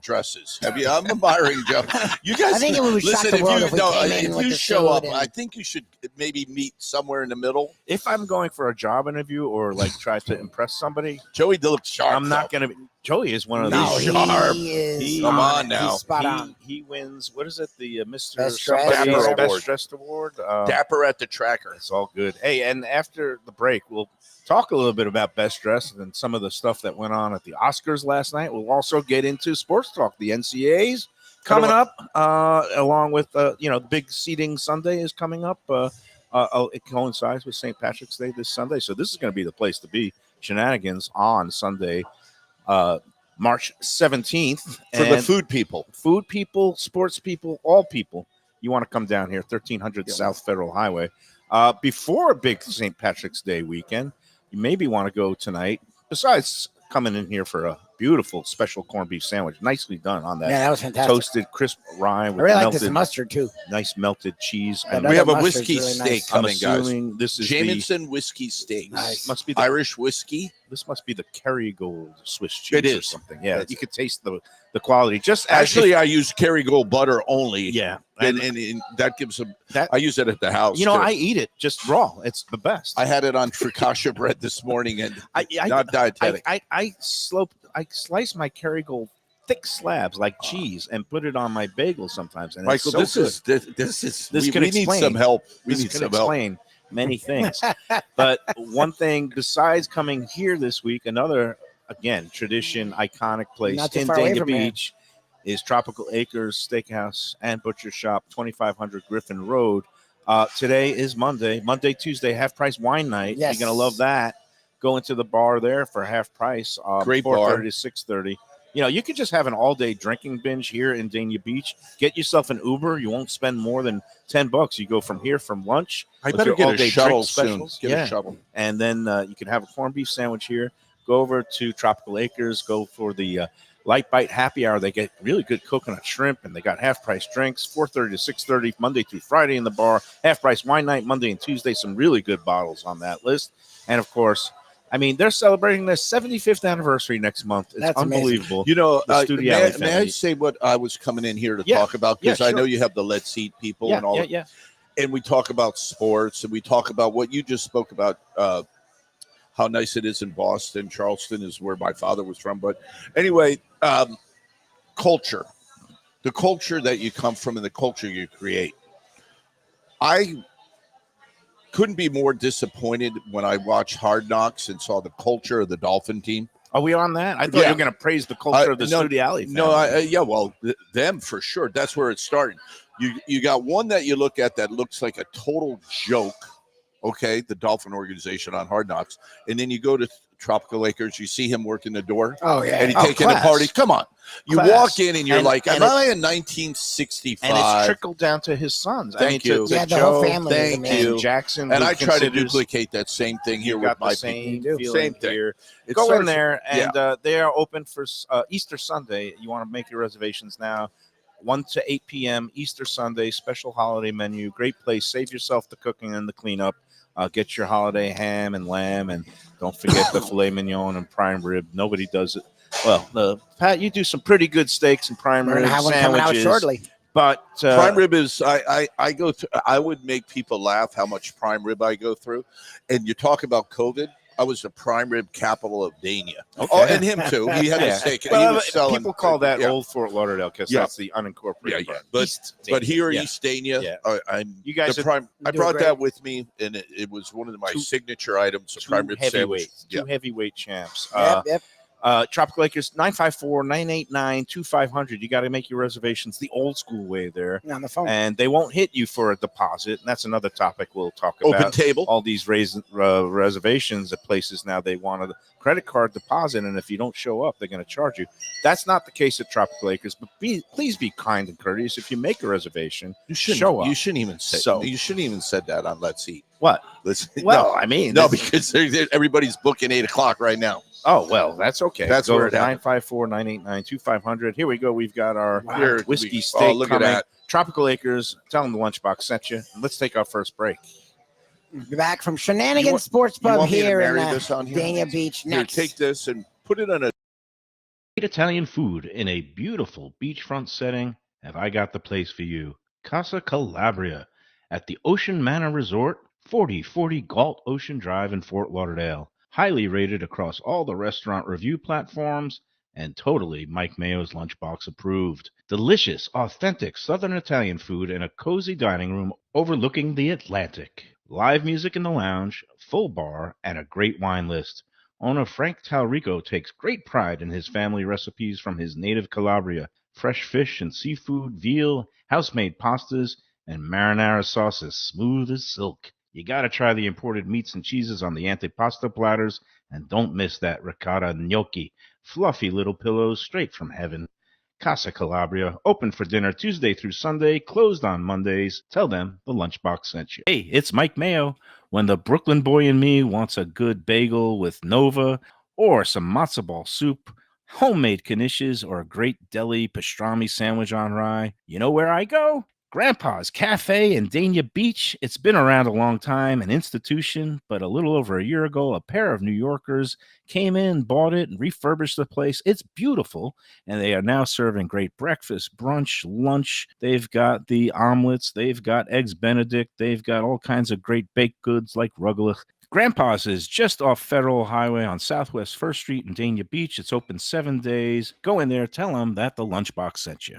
dresses. I'm admiring Joe. You guys,
I think it would shock
listen.
the world if we came in
if
with
you
the
show
suit
up,
and-
I think you should maybe meet somewhere in the middle.
If I'm going for a job interview or try to impress somebody,
Joey looks sharp.
I'm not going to. Joey is one of
No,
these.
sharp.
he is.
Come on
it.
now.
He's spot on.
He wins. What is it? The Mr.
Best
somebody-
Dressed
Award.
Best Dressed Award.
Dapper at the tracker.
It's all good. Hey, and after the break, we'll talk a little bit about Best Dressed and some of the stuff that went on at the Oscars last night. We'll also get into sports talk. The NCAAs coming up, along with the big seating Sunday is coming up. It coincides with St. Patrick's Day this Sunday, so this is going to be the place to be. Shenanigans on Sunday, March 17th.
For the food people.
Sports people, all people. You want to come down here, 1300 South Federal Highway. Before a big St. Patrick's Day weekend, you maybe want to go tonight, besides coming in here for a beautiful special corned beef sandwich, nicely done on that.
Yeah, that was fantastic.
Toasted crisp rye
I
with
really like
melted,
this mustard too.
nice melted cheese.
That
And
We have a
mustard's
whiskey
really
steak
nice.
I'm
coming, guys.
assuming this is
Jamison whiskey steaks.
Nice.
must be the
Irish whiskey.
This must be the Kerrygold Swiss cheese
It
or
is.
something. Yeah,
That's
you could taste the quality. Just as
Actually, I use Kerrygold butter only.
yeah,
And that gives them.
That-
I use it at the house.
you know,
too.
I eat it just raw. It's the best.
I had it on focaccia bread this morning, and
I
not dietetic.
I slice my Kerrygold thick slabs like cheese and put it on my bagel sometimes. And
Michael,
it's so
this
good.
is
This
we
can
need
explain.
some help. We
This
need
can
some help.
explain many things. But one thing, besides coming here this week, another again tradition, iconic place
Not too
in
far away
Dania
from here.
Beach is Tropical Acres Steakhouse and Butcher Shop, 2500 Griffin Road. Today is Monday, Tuesday, half price wine night.
Yes.
You're gonna love that. Go into the bar there for half price.
Great
4:30
bar.
to 6:30. You could just have an all-day drinking binge here in Dania Beach. Get yourself an Uber. You won't spend more than $10. You go from here from lunch.
I
with
better
your
get a
all-day
shuttle
drink
soon.
specials.
Get
Yeah.
a shuttle.
And then you can have a corned beef sandwich here. Go over to Tropical Acres. Go for the Light Bite Happy Hour. They get really good coconut shrimp, and they got half-price drinks, 4:30 to 6:30, Monday through Friday in the bar. Half-price wine night, Monday and Tuesday. Some really good bottles on that list. And, of course, they're celebrating their 75th anniversary next month. It's
That's amazing.
unbelievable.
You know,
The Studiali
may I
family.
say what I was coming in here to
Yeah.
talk about? Because
Yeah,
I know
sure.
you have the Let's Eat people and all.
Yeah.
And we talk about sports, and we talk about what you just spoke about. How nice it is in Boston. Charleston is where my father was from. But anyway, culture, the culture that you come from and the culture you create. I couldn't be more disappointed when I watched Hard Knocks and saw the culture of the Dolphin team.
Are we on that? I thought
Yeah.
you were going to praise the culture of the Studiali family.
No, well, them for sure. That's where it started. You got one that you look at that looks like a total joke. Okay, the Dolphin organization on Hard Knocks, and then you go to Tropical Acres. You see him working the door.
Oh yeah,
and he's taking a
class.
party. Come on, you
Class.
walk in and you're
And-
like,
and
"Am I in 1965?"
And it's trickled down to his sons.
Thank you.
To
Yeah, the
Joe,
whole family is
thank
amazing.
you.
Jackson,
And
who
I try to
considers-
duplicate that same thing here
you
with
got
my
the same
people.
feeling
Same thing.
here.
It
Go in
starts-
there,
yeah.
and they are open for Easter Sunday. You want to make your reservations now. 1 to 8 p.m. Easter Sunday, special holiday menu. Great place. Save yourself the cooking and the cleanup. Get your holiday ham and lamb, and don't forget the filet mignon and prime rib. Nobody does it. Well, Pat, you do some pretty good steaks and prime
We're
rib
gonna have one coming out
sandwiches.
shortly.
But
Prime rib is I go through. I would make people laugh how much prime rib I go through, and you talk about COVID. I was the prime rib capital of Dania.
Okay.
Oh, and him too. He had a steak. He
Well,
was selling.
people call that
yeah.
Old Fort Lauderdale because
Yeah.
that's the unincorporated part.
But here,
yeah.
East Dania,
Yeah.
you
guys
the
are
prime. I
doing
brought
great.
that with me, and it was one of my
Two-
signature items. A prime rib sandwich.
heavyweights,
Yeah.
two heavyweight champs.
Yep.
Tropical Acres 954-989-2500. You got to make your reservations the old school way there,
On the phone.
and they won't hit you for a deposit. And that's another topic we'll talk
Open
about.
table.
All these reservations at places now, they want a credit card deposit, and if you don't show up, they're going to charge you. That's not the case at Tropical Acres, but please be kind and courteous. If you make a reservation,
You shouldn't.
show up.
You shouldn't even say.
So-
You shouldn't even said that on Let's Eat.
What?
Let's.
Well, I mean,
no,
this-
because everybody's booking 8:00 right now.
Oh, well, that's okay.
That's
Go
where
to
it happened.
954-989-2500. Here we go. We've got our
Here,
whiskey
oh,
steak
look
coming.
at that.
Tropical Acres. Tell them the Lunchbox sent you. Let's take our first break.
We're back from Shenanigan
want-
Sports
You
Pub
want me to
here in
marry this on here?
Dania Beach.
Here,
Next.
take this and put it on a.
Great Italian food in a beautiful beachfront setting. Have I got the place for you? Casa Calabria at the Ocean Manor Resort, 4040 Galt Ocean Drive in Fort Lauderdale. Highly rated across all the restaurant review platforms and totally Mike Mayo's Lunchbox approved. Delicious, authentic Southern Italian food in a cozy dining room overlooking the Atlantic. Live music in the lounge, full bar, and a great wine list. Owner Frank Talrico takes great pride in his family recipes from his native Calabria. Fresh fish and seafood, veal, house-made pastas, and marinara sauces smooth as silk. You gotta try the imported meats and cheeses on the antipasto platters, and don't miss that ricotta gnocchi. Fluffy little pillows straight from heaven. Casa Calabria, open for dinner Tuesday through Sunday, closed on Mondays. Tell them the Lunchbox sent you. Hey, it's Mike Mayo. When the Brooklyn boy in me wants a good bagel with Nova, or some matzo ball soup, homemade knishes, or a great deli pastrami sandwich on rye, you know where I go? Grandpa's Cafe in Dania Beach. It's been around a long time, an institution, but a little over a year ago, a pair of New Yorkers came in, bought it, and refurbished the place. It's beautiful, and they are now serving great breakfast, brunch, lunch. They've got the omelets, they've got eggs Benedict, they've got all kinds of great baked goods like rugelach. Grandpa's is just off Federal Highway on Southwest 1st Street in Dania Beach. It's open 7 days. Go in there, tell them that the Lunchbox sent you.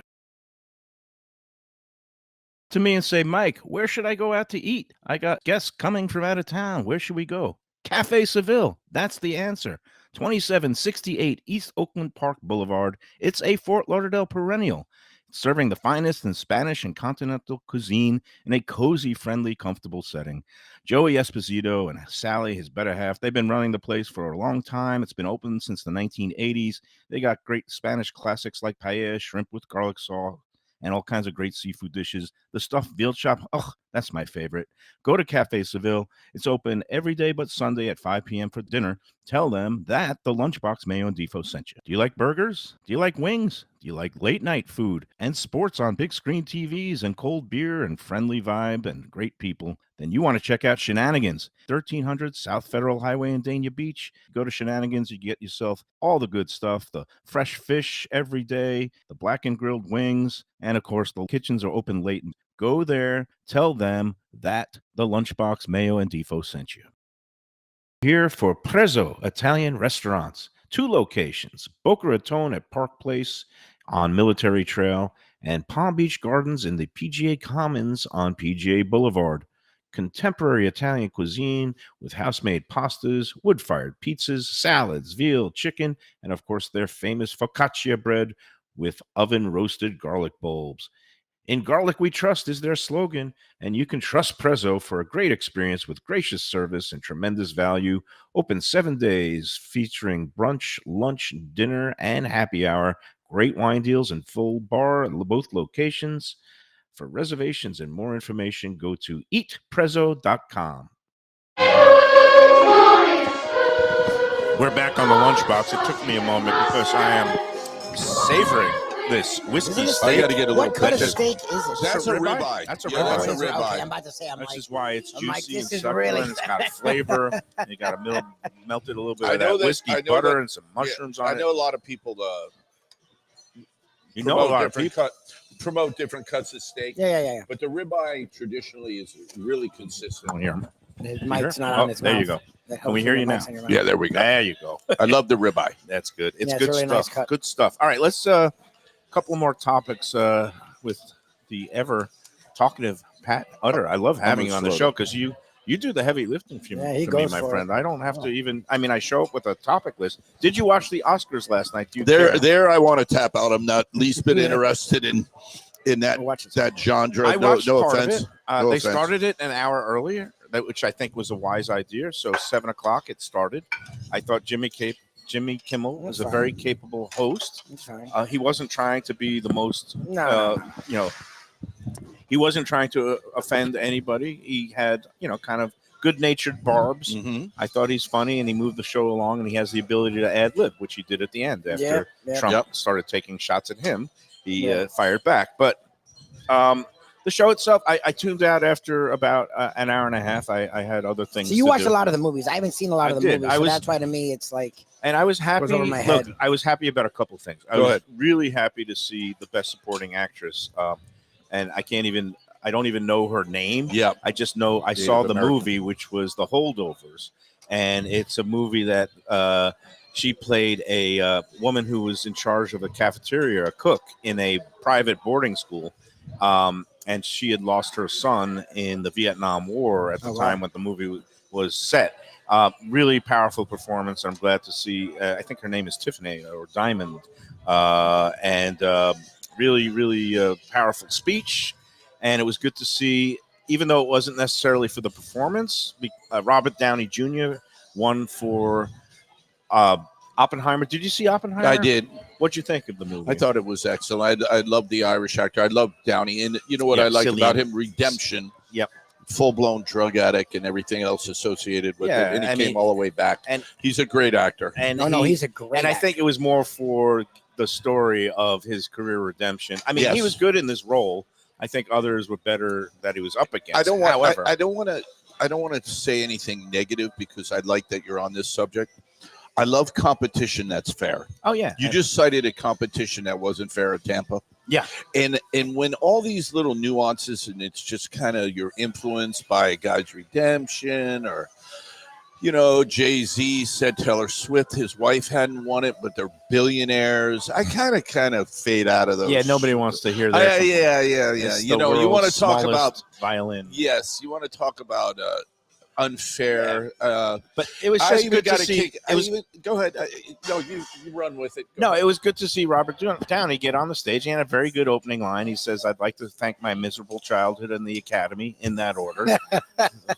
To me and say, Mike, where should I go out to eat? I got guests coming from out of town. Where should we go? Cafe Seville. That's the answer. 2768 East Oakland Park Boulevard. It's a Fort Lauderdale perennial, serving the finest in Spanish and continental cuisine in a cozy, friendly, comfortable setting. Joey Esposito and Sally, his better half, they've been running the place for a long time. It's been open since the 1980s. They got great Spanish classics like paella, shrimp with garlic sauce, and all kinds of great seafood dishes. The stuffed veal chop, oh, that's my favorite. Go to Cafe Seville. It's open every day but Sunday at 5 p.m. for dinner. Tell them that the Lunchbox Mayo and Defo sent you. Do you like burgers? Do you like wings? Do you like late night food and sports on big screen TVs and cold beer and friendly vibe and great people? Then you want to check out Shenanigans, 1300 South Federal Highway in Dania Beach. Go to Shenanigans, you get yourself all the good stuff, the fresh fish every day, the blackened grilled wings, and of course the kitchens are open late. Go there, tell them that the Lunchbox Mayo and Defo sent you. Here for Prezzo Italian Restaurants. 2 locations, Boca Raton at Park Place on Military Trail and Palm Beach Gardens in the PGA Commons on PGA Boulevard. contemporary Italian cuisine with house-made pastas, wood-fired pizzas, salads, veal, chicken, and of course their famous focaccia bread with oven-roasted garlic bulbs. In Garlic We Trust is their slogan, and you can trust Prezzo for a great experience with gracious service and tremendous value. Open 7 days, featuring brunch, lunch, dinner, and happy hour. Great wine deals and full bar at both locations. For reservations and more information, go to eatprezzo.com. We're back on the Lunchbox. It took me a moment because I am savoring this whiskey
Isn't it
steak.
I got to get a little
What cut of
picture.
steak is it?
That's a
ribeye.
ribeye.
That's a
Yeah,
ribeye.
that's a
Okay,
ribeye.
I'm about to say, I'm
This
like,
is why it's
I'm like,
juicy
this
and
is
succulent.
really-
It's got flavor. You got a melted a little bit
I
of
know
that
that-
whiskey
I know
butter
that-
and some mushrooms
I
on
know
it.
a lot of people
You know a lot of people.
promote different cuts of steak,
yeah.
but the ribeye traditionally is really consistent.
Oh, here.
His mic's
Here?
not
Oh,
on his
there
mouth.
you go.
That
Can we
helps
hear
when
you
the
now?
mic's on your mouth.
Yeah, there we go.
There you go.
I love the ribeye.
That's good. It's
Yeah, it's
good
a really
stuff.
nice cut.
Good stuff. All right, let's couple more topics with the ever talkative Pat Utter. I love having you on the
slow.
show because you do the heavy lifting for,
Yeah, he
for me,
goes
my
for
friend. I don't have to even. I mean, I show up with a topic list. Did you watch the Oscars last night? Do you care?
There, I want to tap out. I'm not least bit interested in that
We'll watch it.
that genre.
I watched
no
part
offense.
of it.
No
They
offense.
started it an hour earlier, which I think was a wise idea. So 7:00 it started. I thought Jimmy Kimmel was a
That's
very
fine.
capable host.
It's fine.
He wasn't trying to be the most,
No.
he wasn't trying to offend anybody. He had, kind of good-natured barbs.
Mhm.
I thought he's funny, and he moved the show along, and he has the ability to ad lib, which he did at the end after
Yeah.
Trump
Yep.
started taking shots at him. He
Yeah.
fired back. But the show itself, I tuned out after about an hour and a half. I had other things.
So you
to
watched
do.
a lot of the movies. I haven't seen a lot
I
of the
did.
movies.
I
So
was-
that's why to me it's like
And I was happy.
Goes over my
Look,
head.
I was happy about a couple things. I
Go
was
ahead.
really happy to see the best supporting actress, and I don't even know her name.
Yeah.
I just know I
Native
saw the
American.
movie, which was The Holdovers, and it's a movie that she played a woman who was in charge of a cafeteria, a cook in a private boarding school. And she had lost her son in the Vietnam War at the
Oh, wow.
time when the movie was set. Really powerful performance. I'm glad to see. I think her name is Tiffany or Diamond, and really, really powerful speech. And it was good to see, even though it wasn't necessarily for the performance. Robert Downey Jr. won for Oppenheimer. Did you see Oppenheimer?
I did.
What'd you think of the movie?
I thought it was excellent. I love the Irish actor. I love Downey, and you know what
Yeah,
I like
Cillian.
about him? Redemption.
Yep.
Full-blown drug addict and everything else associated with
Yeah,
it, and he
I
came
mean-
all the way back.
and-
He's a great actor.
And
no, he's a great
And I
actor.
think it was more for the story of his career redemption. I mean, he
Yes.
was good in this role. I think others were better that he was up against.
I don't want.
However,
I don't want to. I don't want to say anything negative because I like that you're on this subject. I love competition that's fair.
oh yeah,
You just cited a competition that wasn't fair at Tampa.
Yeah.
And when all these little nuances and it's just kind of you're influenced by a guy's redemption or Jay-Z said Taylor Swift, his wife hadn't won it, but they're billionaires. I kind of fade out of those.
yeah. Nobody wants to hear that. from-
Yeah.
It's
You
the
know, you want
world's
to talk
smallest
about
violin.
yes, you want to talk about unfair.
But it was
I
just
even
good to
got a
see.
kick.
It was
Go ahead. No, you run with it. Go
No,
ahead.
it was good to see Robert Downey get on the stage. He had a very good opening line. He says, "I'd like to thank my miserable childhood in the Academy," in that order,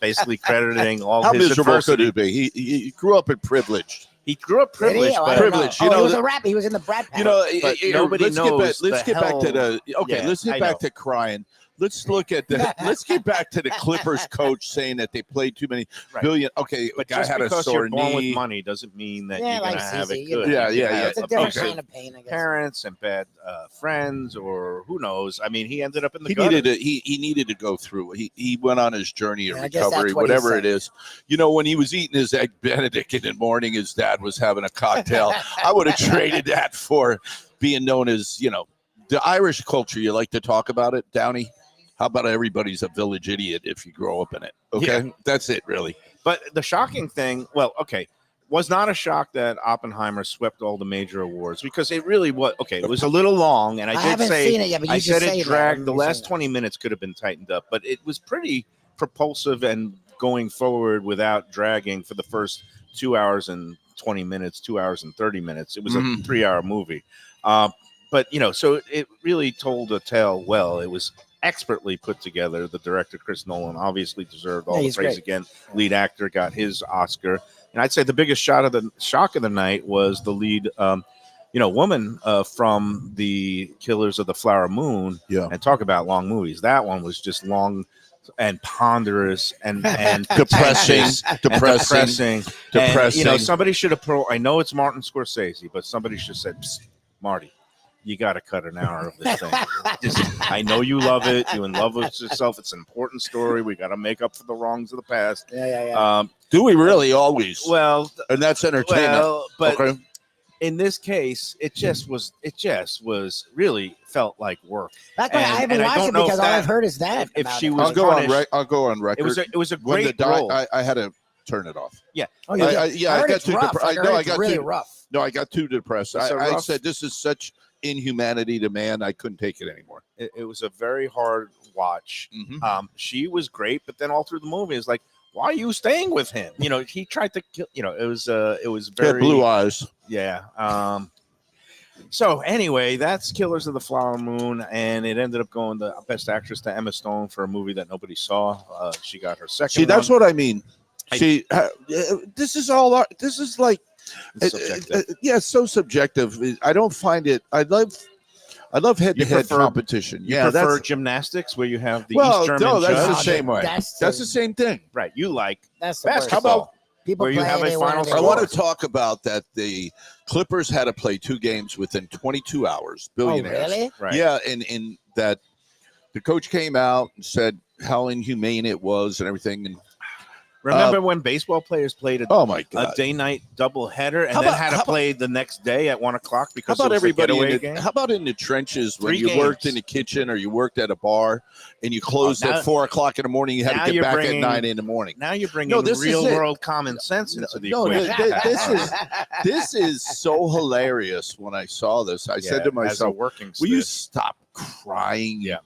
basically crediting all
How
his
miserable could
adversity.
it be? He grew up in privilege.
He grew up
Did he?
privileged,
Oh, I
but
don't know.
privilege,
Oh,
you know,
he was
the-
a rapper. He was in the Brat Pack.
You know,
But nobody
let's
knows
Let's
the
get back to
hell-
the. Okay,
Yeah,
let's
I
get back
know.
to crying. Let's look at the. Let's get back to the Clippers coach saying that they played too many
Right.
billion. Okay,
But
guy
just
had a
because
sore
you're born
knee.
with money doesn't mean that
Yeah,
you're going to
life's
have it
easy, you
good.
know.
Yeah,
You
yeah,
can
yeah.
have
It's a different
abusive
kind of pain, I guess.
parents and bad friends, or who knows. I mean, he ended up in the
He
gutter.
needed to. He needed to go through. He went on his journey of
Yeah, I guess that's
recovery,
what he
whatever
said.
it is. You know, when he was eating his egg Benedict in the morning, his dad was having a cocktail. I would have traded that for being known as the Irish culture. You like to talk about it, Downey? How about everybody's a village idiot if you grow up in it? Okay, that's it, really.
But the shocking thing, was not a shock that Oppenheimer swept all the major awards, because it really was. Okay, it was a little long, and I did
haven't
say
seen it yet, but you
I
just
said
say
it
that
dragged.
when
The
you
last
say that.
20 minutes could have been tightened up, but it was pretty
propulsive and going forward without dragging for the first 2 hours and 20 minutes, 2 hours and 30 minutes. It was a 3-hour movie. But, so it really told a tale well. It was expertly put together. The director, Chris Nolan, obviously deserved all the praise again. Lead actor got his Oscar. And I'd say the biggest shock of the night was the lead woman from the Killers of the Flower Moon.
Yeah.
And talk about long movies. That one was just long and ponderous and
depressing.
And, somebody should have I know it's Martin Scorsese, but somebody should have said, Marty, you got to cut an hour of this thing. I know you love it. You're in love with yourself. It's an important story. We got to make up for the wrongs of the past.
Yeah.
Do we really always?
Well,
and that's entertainment.
But in this case, it just was really felt like work.
That's why I haven't watched it because all I've heard is that.
If she was,
I'll go on record.
It was a great role.
I had to turn it off.
Yeah.
Oh, yeah.
I got too depressed.
I got really rough.
No, I got too depressed. I said this is such inhumanity to man. I couldn't take it anymore.
It was a very hard watch.
Mm-hmm.
She was great, but then all through the movie, it's like, why are you staying with him? He tried to kill. It was very
blue eyes.
Yeah. So anyway, that's Killers of the Flower Moon, and it ended up going the Best Actress to Emma Stone for a movie that nobody saw. She got her second.
See, that's what I mean. This is all. This is like, it's so subjective. I don't find it. I love head-to-head competition.
You prefer gymnastics where you have the East German judge?
That's the same way. That's the same thing.
Right. You like
basketball.
How about
people
where you have a final score?
I want to talk about that. The Clippers had to play 2 games within 22 hours. Billionaires.
Oh, really?
Right.
Yeah, and that the coach came out and said how inhumane it was and everything. And
remember when baseball players played a day-night doubleheader and then had to play the next day at 1:00 because
how about everybody?
Game?
How about in the trenches when
3
you
games.
Worked in the kitchen or you worked at a bar and you closed at 4:00 in the morning? You had to get back at 9 in the morning.
Now you're bringing real-world common sense into the
equation. This is so hilarious. When I saw this, I said to myself, "Will you stop crying?
Yeah,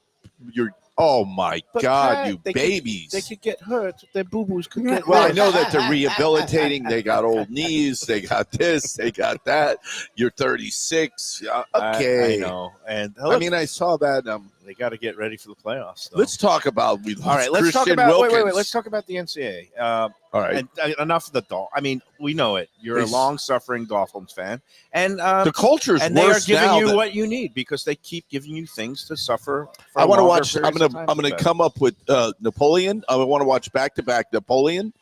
Oh my God,
Pat,
you babies!
They could get hurt. Their boo-boos could get
Well,
hurt.
I know that they're rehabilitating. They got old knees. They got this. They got that. You're 36. Okay,
I know. And
I mean, I saw that.
They got to get ready for the playoffs. Though.
Let's talk about.
All right, let's talk about. Wait. Let's talk about the NCAA.
All right.
And, enough of the Dolphins. I mean, we know it. You're a long-suffering Dolphins fan, and
the culture's
and they are
worse
giving
now
you what you need because they keep giving you things to suffer. For
I want to watch.
periods of time
I'm gonna
with.
come up with Napoleon. I want to watch back-to-back Napoleon.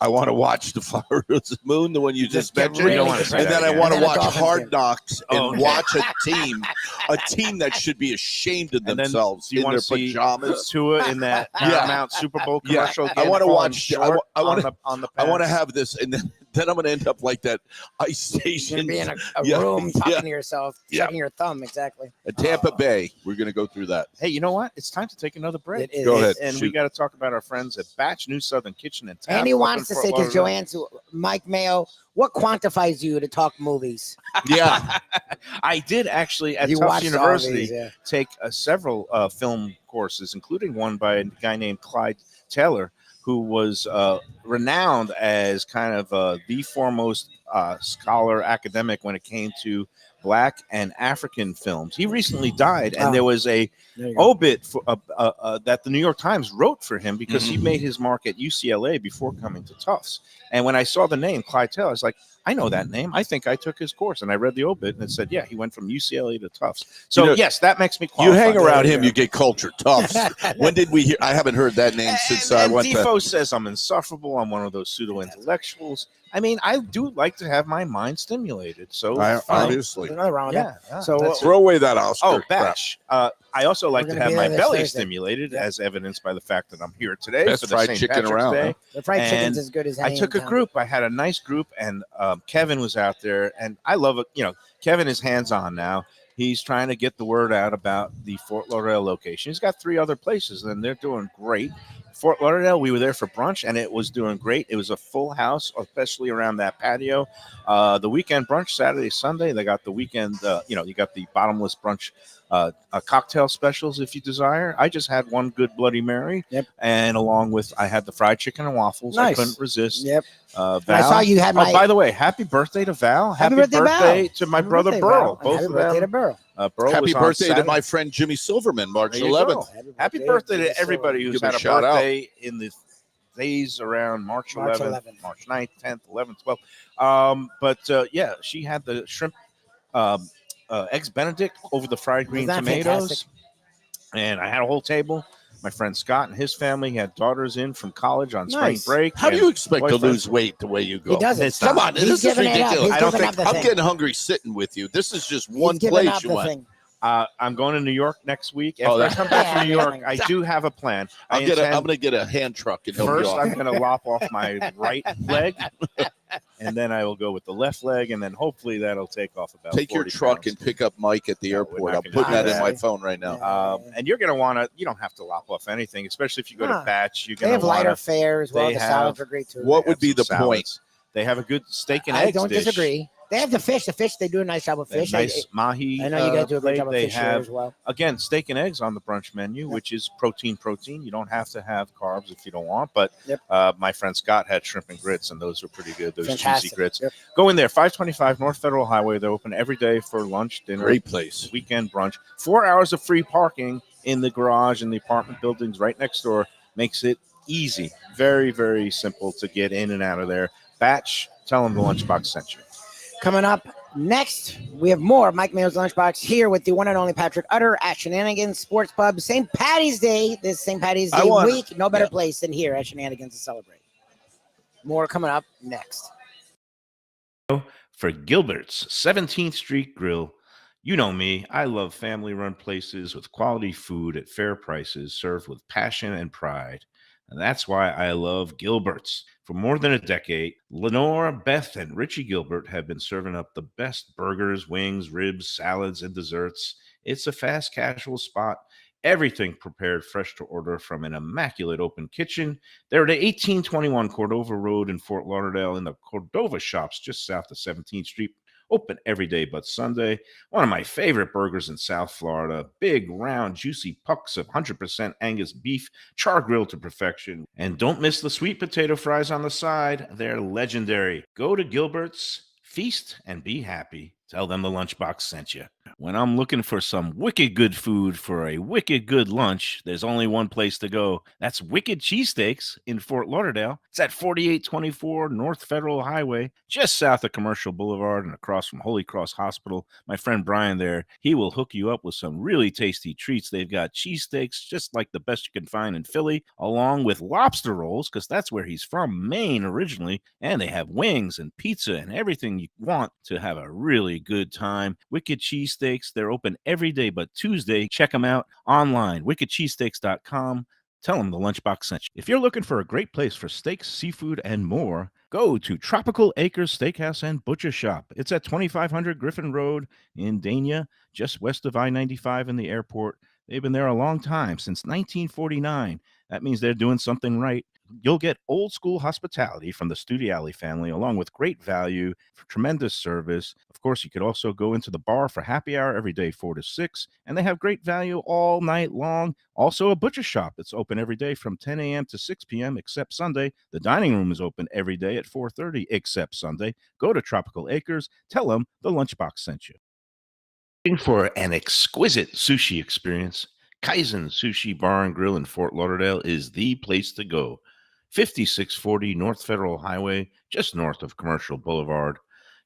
I want to watch the Flower of the Moon, the one you just mentioned,
really
and then I want to watch Hard Knocks and
Oh,
watch a team that should be ashamed of
And then
themselves
do you
in
want
their
to see
pajamas.
Tua in that Paramount Super Bowl commercial?
I
again,
want to
falling
watch.
short
I want to.
on the
I want to
pass?
have this, and then I'm going to end up like that ice
You're
station
gonna be in a
Yeah.
room talking
Yeah.
to yourself,
Yeah.
checking your thumb. Exactly.
at Tampa Bay. We're going to go through that.
Hey, you know what? It's time to take another break.
It is.
Go ahead.
And we
Shoot.
got to talk about our friends at Batch New Southern Kitchen and Tap.
And he
up
wants
in
to
Fort
say, because
Lauderdale.
Joanne's Mike Mayo, what quantifies you to talk movies?
Yeah,
I did actually at
You
Tufts
watched all
University
these, yeah.
take several film courses, including one by a guy named Clyde Taylor, who was renowned as kind of the foremost scholar academic when it came to Black and African films. He recently died, and
Oh.
there was a
There you go.
obit for, that the New York Times wrote for him because he made his mark at UCLA before coming to Tufts. And when I saw the name Clyde Taylor, I was like, I know that name. I think I took his course. And I read the obit, and it said, yeah, he went from UCLA to Tufts. So,
You know,
yes, that makes me
you
qualified.
hang around
There you
him,
go.
you get culture. Tufts. When did we hear? I haven't heard that name since I
and
went to.
Defoe says I'm insufferable. I'm one of those pseudo-intellectuals. I mean, I do like to have my mind stimulated. So, fine.
Obviously,
There's nothing wrong with
Yeah.
that. So
that's
throw away that Oscar.
Oh,
crap.
Batch. I also like
We're
to
gonna
have
be
my
there this
belly
Thursday.
stimulated,
Yeah.
as evidenced by the fact that I'm here today
Best
for the
fried
St.
chicken
Patrick's
around,
Day.
huh?
the fried chicken's
And
as good as
I
any
took
in
a
town.
group. I had a nice group, and Kevin was out there, and I love it. You know, Kevin is hands-on now. He's trying to get the word out about the Fort Lauderdale location. He's got 3 other places, and they're doing great. Fort Lauderdale, we were there for brunch, and it was doing great. It was a full house, especially around that patio. The weekend brunch, Saturday, Sunday, they got the weekend, you got the bottomless brunch cocktail specials if you desire. I just had one good Bloody Mary.
Yep.
And along with, I had the fried chicken and waffles. I
Nice.
couldn't resist.
Yep.
Val.
And I saw you had my.
Oh, by the way, happy birthday to Val.
Happy birthday, Val.
to my
Happy
brother
birthday,
Burl.
Val. And
Both
happy
of
birthday to
them.
Burl.
Burl
Happy
was on
birthday to
Saturday.
my friend Jimmy Silverman, March
There you
11th.
go. Happy birthday to everybody who's
Give him
had
a
a
shout out.
birthday in the days around March 11th, March 9th, 10th, 11th, 12th. Yeah, she had the shrimp eggs Benedict over the fried green
Isn't that
tomatoes.
fantastic?
And I had a whole table. My friend Scott and his family had daughters in from college on spring
Nice.
break.
How do
and
you expect to
boyfriends.
lose weight the way you go?
He doesn't.
It's
Come
not.
on,
He's
this is
giving it up.
ridiculous.
He's
I don't
giving
think-
up the
I'm
thing.
getting hungry sitting with you. This is just
He's
one
giving
place
up
you
the
went.
thing.
I'm going to New York next week.
Oh,
After I
that-
come back from New
Yeah,
York,
yeah.
I do have a plan.
I'm
intend-
going to get a hand truck and help you
First,
off.
I'm going to lop off my right leg, and then I will go with the left leg, and then hopefully that'll take off about.
Take your
40
truck
pounds.
and pick up Mike at the
No, we're
airport.
not
I'm
gonna
putting
do
that in
that.
my phone right now.
And you're going to want to. You don't have to lop off anything, especially if you go to
Huh.
Batch. You're
They
going
have
to
lighter
want
fare as well.
they
The
have-
salads are great too.
What would be the point?
They have a good steak and
I
eggs
don't
dish.
disagree. They have the fish. The fish, they do a nice job with
They have
fish.
nice mahi.
I know you guys do a great
plate.
job with
They
fish here
have
as well.
again steak and eggs on the brunch menu, which is protein. You don't have to have carbs if you don't want. But
Yep.
my friend Scott had shrimp and grits, and those were pretty good. Those
Fantastic.
juicy grits.
Yep.
Go in there, 525 North Federal Highway. They're open every day for lunch, dinner,
Great place.
weekend brunch. 4 hours of free parking in the garage in the apartment buildings right next door makes it easy. Very, very simple to get in and out of there. Batch, tell them the Lunchbox sent you.
Coming up next, we have more Mike Mayo's Lunchbox here with the one and only Patrick Utter at Shenanigans Sports Pub. St. Patty's Day, this St. Patty's Day week. No better place than here at Shenanigans to celebrate. More coming up next.
For Gilbert's 17th Street Grill. You know me, I love family-run places with quality food at fair prices served with passion and pride. And that's why I love Gilbert's. For more than a decade, Lenore, Beth, and Richie Gilbert have been serving up the best burgers, wings, ribs, salads, and desserts. It's a fast casual spot. Everything prepared fresh to order from an immaculate open kitchen. They're at 1821 Cordova Road in Fort Lauderdale in the Cordova Shops just south of 17th Street. Open every day but Sunday. One of my favorite burgers in South Florida. Big, round, juicy pucks of 100% Angus beef, char grilled to perfection. And don't miss the sweet potato fries on the side. They're legendary. Go to Gilbert's, feast, and be happy. Tell them the Lunchbox sent you. When I'm looking for some wicked good food for a wicked good lunch, there's only one place to go. That's Wicked Cheesesteaks in Fort Lauderdale. It's at 4824 North Federal Highway, just south of Commercial Boulevard and across from Holy Cross Hospital. My friend Brian there, he will hook you up with some really tasty treats. They've got cheesesteaks, just like the best you can find in Philly, along with lobster rolls, because that's where he's from, Maine originally. And they have wings and pizza and everything you want to have a really good time. Wicked Cheesesteaks, they're open every day but Tuesday. Check them out online, wickedcheesesteaks.com. Tell them the Lunchbox sent you. If you're looking for a great place for steaks, seafood, and more, go to Tropical Acres Steakhouse and Butcher Shop. It's at 2500 Griffin Road in Dania, just west of I-95 in the airport. They've been there a long time, since 1949. That means they're doing something right. You'll get old school hospitality from the Studiali family, along with great value, tremendous service. Of course, you could also go into the bar for happy hour every day, 4 to 6, and they have great value all night long. Also, a butcher shop that's open every day from 10 a.m. to 6 p.m. except Sunday. The dining room is open every day at 4:30 except Sunday. Go to Tropical Acres. Tell them the Lunchbox sent you. Looking for an exquisite sushi experience? Kaizen Sushi Bar and Grill in Fort Lauderdale is the place to go. 5640 North Federal Highway, just north of Commercial Boulevard.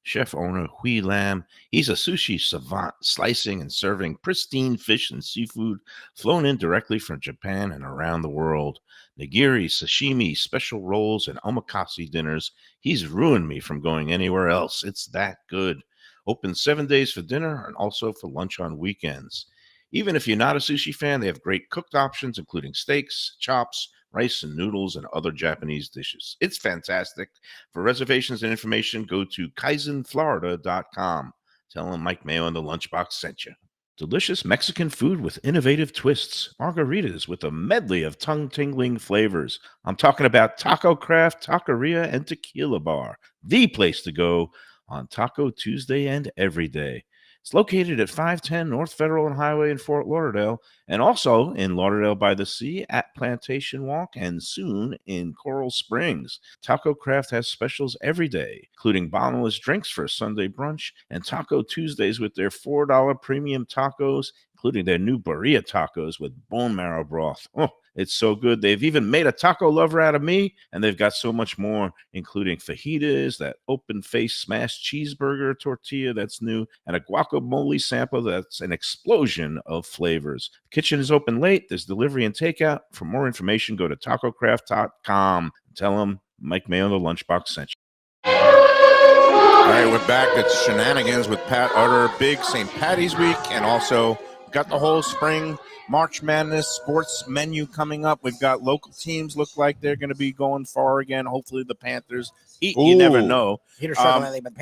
Chef owner Hui Lam, he's a sushi savant, slicing and serving pristine fish and seafood flown in directly from Japan and around the world. Nigiri, sashimi, special rolls, and omakase dinners. He's ruined me from going anywhere else. It's that good. Open 7 days for dinner and also for lunch on weekends. Even if you're not a sushi fan, they have great cooked options, including steaks, chops, rice and noodles, and other Japanese dishes. It's fantastic. For reservations and information, go to kaizenflorida.com. Tell them Mike Mayo and the Lunchbox sent you. Delicious Mexican food with innovative twists. Margaritas with a medley of tongue-tingling flavors. I'm talking about Taco Craft, Taqueria, and Tequila Bar. The place to go on Taco Tuesday and every day. It's located at 510 North Federal and Highway in Fort Lauderdale, and also in Lauderdale by the Sea at Plantation Walk, and soon in Coral Springs. Taco Craft has specials every day, including bottomless drinks for a Sunday brunch and Taco Tuesdays with their $4 premium tacos, including their new burrito tacos with bone marrow broth. Oh, it's so good. They've even made a taco lover out of me, and they've got so much more, including fajitas, that open-faced smashed cheeseburger tortilla that's new, and a guacamole sample that's an explosion of flavors. The kitchen is open late. There's delivery and takeout. For more information, go to tacocraft.com. Tell them Mike Mayo, the Lunchbox, sent you.
All right, we're back. It's Shenanigans with Pat Utter. Big St. Patty's Week, and also got the whole spring March Madness sports menu coming up. We've got local teams look like they're going to be going far again. Hopefully the Panthers. You never know.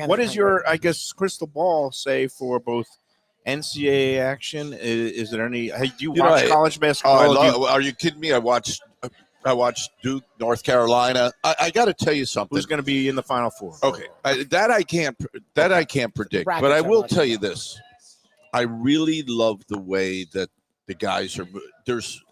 What is your, I guess, crystal ball say for both NCAA action? Is there any? Hey, do you watch college basketball?
Are you kidding me? I watched Duke, North Carolina. I got to tell you something.
Who's going to be in the Final Four?
Okay, that I can't predict. But I will tell you this: I really love the way that the guys are.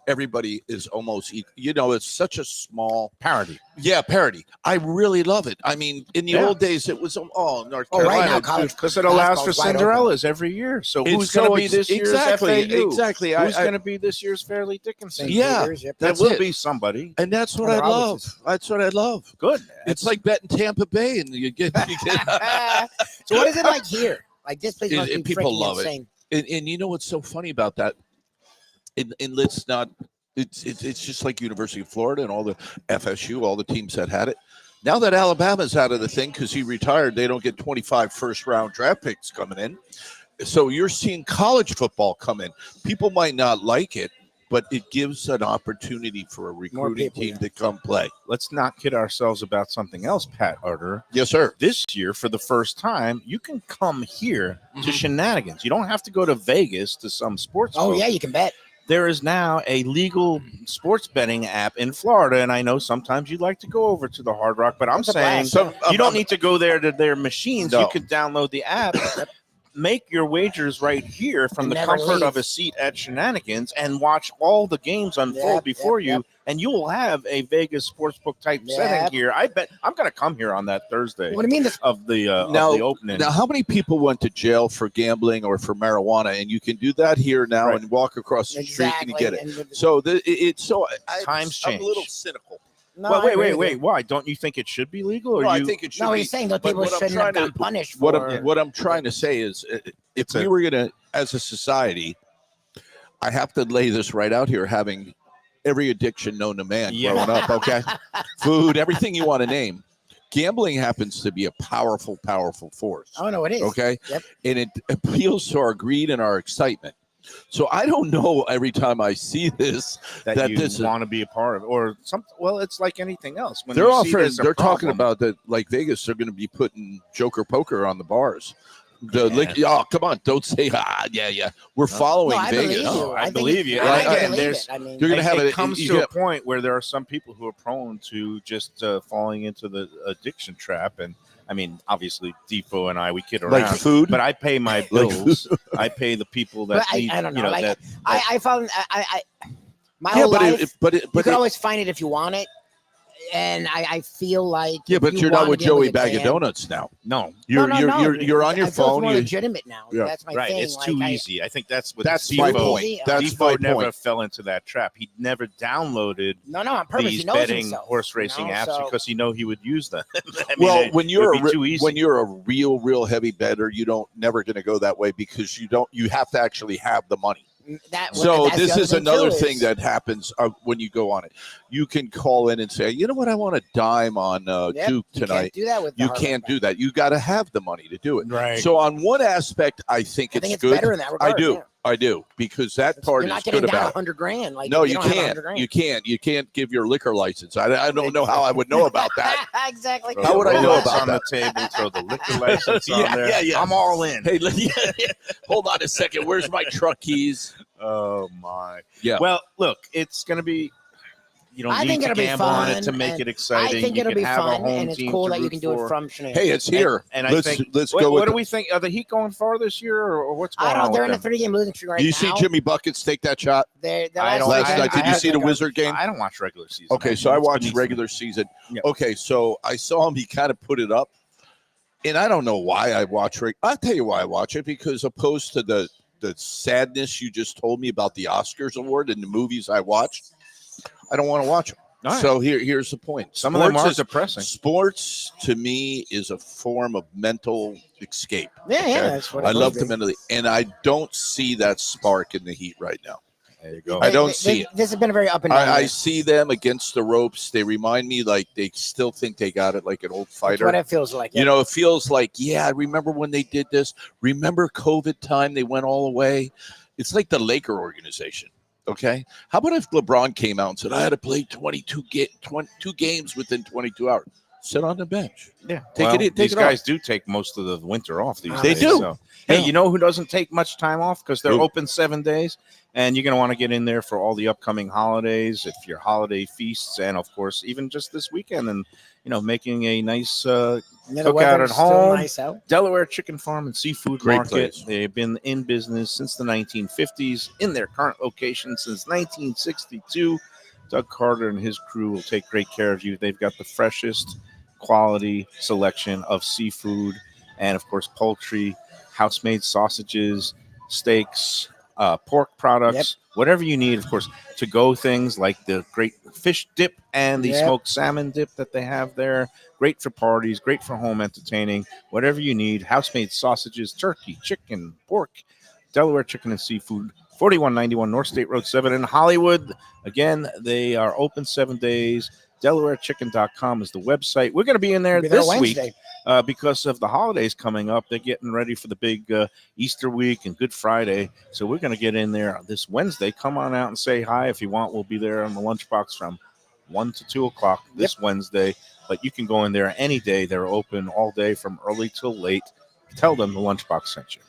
Everybody is almost equal. You know, it's such a small
parody.
Yeah, parody. I really love it. I mean, in the old days, it was North Carolina.
Right now, college
because it allows for Cinderellas every year. So who's going to be this year's FAU?
Exactly.
Who's going to be this year's Fairleigh Dickinson?
Yeah,
that will be somebody.
And that's what I love. That's what I love.
Good.
It's like betting Tampa Bay, and you get.
So what is it like here? Like this place must be
people love
insane.
it. And you know what's so funny about that? And let's not. It's just like University of Florida and all the FSU, all the teams that had it. Now that Alabama's out of the thing because he retired, they don't get 25 first-round draft picks coming in. So you're seeing college football come in. People might not like it, but it gives an opportunity for a recruiting team to come play.
Let's not kid ourselves about something else, Pat Utter.
Yes, sir.
This year, for the first time, you can come here to Shenanigans. You don't have to go to Vegas to some sports.
Oh, yeah, you can bet.
There is now a legal sports betting app in Florida, and I know sometimes you'd like to go over to the Hard Rock, but I'm saying you don't need to go there to their machines. No. You could download the app, make your wagers right here from the comfort of a seat at Shenanigans, and watch all the games unfold before you, and you will have a Vegas sportsbook type setting here. I bet I'm going to come here on that Thursday.
What do you mean
of the opening?
Now, how many people went to jail for gambling or for marijuana, and you can do that here now and walk across the street and you get it. So
times change.
I'm a little cynical.
No,
well, wait. Why? Don't you think it should be legal? Or
I think it should be.
No, he's saying that people shouldn't have gotten punished for it.
What I'm trying to say is if we were going to, as a society, I have to lay this right out here, having every addiction known to man growing up, okay? Food, everything you want to name. Gambling happens to be a powerful, powerful force.
Oh, no, it is.
Okay?
Yep.
And it appeals to our greed and our excitement. So I don't know every time I see this
that you want to be a part of, or something. Well, it's like anything else. When
they're talking about that, like Vegas, they're going to be putting Joker Poker on the bars. Oh, come on! Don't say We're following Vegas.
I believe you.
You're going to have
it comes to a point where there are some people who are prone to just falling into the addiction trap, and I mean, obviously, Depot and we kid around.
Like food,
but I pay my bills. I pay the people that need.
I don't know.
I
found my whole life.
But
you can always find it if you want it. And I feel like
but you're not with Joey Bag of Donuts now.
No,
you're on your phone.
It's more legitimate now. Yeah. That's my thing.
It's too easy. I think that's my
point. That's
my point. Never fell into that trap. He never downloaded.
On purpose.
These betting horse racing apps because he would use them.
When you're a real heavy bettor, you don't never going to go that way because you have to actually have the money. This is another thing that happens when you go on it. You can call in and say, you know what, I want a dime on Duke tonight.
You can't do that.
You got to have the money to do it.
Right.
So on one aspect, I think it's good.
Better in that regard.
I do because that part is good about
$100 grand.
No, you can't. You can't give your liquor license. I don't know how I would know about that.
Exactly.
How would I know about
that? The table, throw the liquor license on there.
Yeah.
I'm all in.
Hey, hold on a second. Where's my truck keys?
Oh my.
Yeah.
Well, look, it's going to be. You don't
I
need
think
to
it'll be
gamble on it to
fun,
make
and
it exciting.
I think
You
it'll
can
be
have a
fun,
home
and it's
team
cool
to
that you
root
can do
for.
it from Shenanigan.
Hey, it's here.
And I
let's
think
let's
what,
go with
what do we think? Are the Heat going far this year, or what's going
I don't
on
know. They're
with
in a
them?
3-game losing streak right
Do you
now.
see Jimmy Buckets take that shot?
The
I
last
don't.
Last
three
night,
games
did you
have
see
been
the Wizard game?
I don't watch regular season.
Okay, so I watched regular season.
Yep.
Okay, so I saw him. He kind of put it up, and I don't know why I watch. I'll tell you why I watch it, because opposed to the sadness you just told me about the Oscars award and the movies I watched, I don't want to watch them.
All right.
So here's the point.
Some of them are
is
depressing.
Sports to me is a form of mental escape.
Yeah, that's what
I
it's
love
supposed
to
be.
mentally, and I don't see that spark in the Heat right now.
There you go.
I don't see it.
This has been a very up and down.
I
year.
see them against the ropes. They remind me like they still think they got it, like an old
That's
fighter.
what it feels like.
You know, it feels like, yeah, I remember when they did this. Remember COVID time? They went all the way. It's like the Laker organization. Okay. How about if LeBron came out and said, I had to play 22 games within 22 hours? Sit on the bench.
Yeah,
These
guys do take most of the winter off these
They
days.
do.
So. Hey, you know who doesn't take much time off because they're
Who?
open 7 days, and you're going to want to get in there for all the upcoming holidays, if your holiday feasts, and of course, even just this weekend, and making a nice
The
cookout
weather's
at
still
home.
nice out.
Delaware Chicken Farm and Seafood
Great
Market.
place.
They've been in business since the 1950s, in their current location since 1962. Doug Carter and his crew will take great care of you. They've got the freshest quality selection of seafood and, of course, poultry, house-made sausages, steaks, pork products, whatever you need, of course, to-go things like the great fish dip and the smoked salmon dip that they have there. Great for parties, great for home entertaining, whatever you need. House-made sausages, turkey, chicken, pork, Delaware Chicken and Seafood, 4191 North State Road 7 in Hollywood. Again, they are open 7 days. DelawareChicken.com is the website. We're going to be in there this week because of the holidays coming up. They're getting ready for the big Easter week and Good Friday. So we're going to get in there this Wednesday. Come on out and say hi if you want. We'll be there on the Lunchbox from 1 to 2 o'clock this Wednesday. But you can go in there any day. They're open all day from early till late. Tell them the Lunchbox sent you.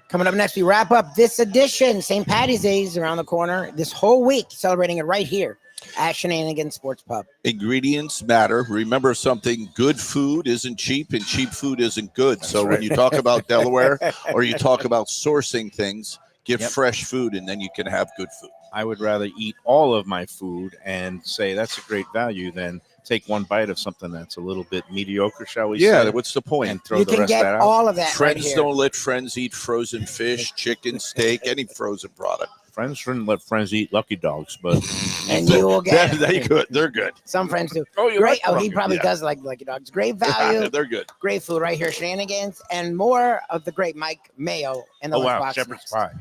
Coming up next, we wrap up this edition. St. Patty's Day is around the corner. This whole week, celebrating it right here at Shenanigan Sports Pub.
Ingredients matter. Remember something, good food isn't cheap and cheap food isn't good. So when you talk about Delaware or you talk about sourcing things, get fresh food and then you can have good food.
I would rather eat all of my food and say that's a great value than take one bite of something that's a little bit mediocre, shall we say?
Yeah, what's the point?
And throw
You
the
can
rest
get
of that out.
all of that
Friends
right here.
don't let friends eat frozen fish, chicken, steak, any frozen product.
Friends shouldn't let friends eat Lucky Dogs, but
And you will get
They're good. They're good.
some friends do.
Oh, you
Great.
like
Oh, he
them?
probably
Yeah.
does like Lucky Dogs. Great value.
They're good.
Great food right here, Shenanigans, and more of the great Mike Mayo in the
oh wow,
Lunchbox
shepherd's
next.
pie.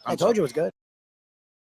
I told you it was good.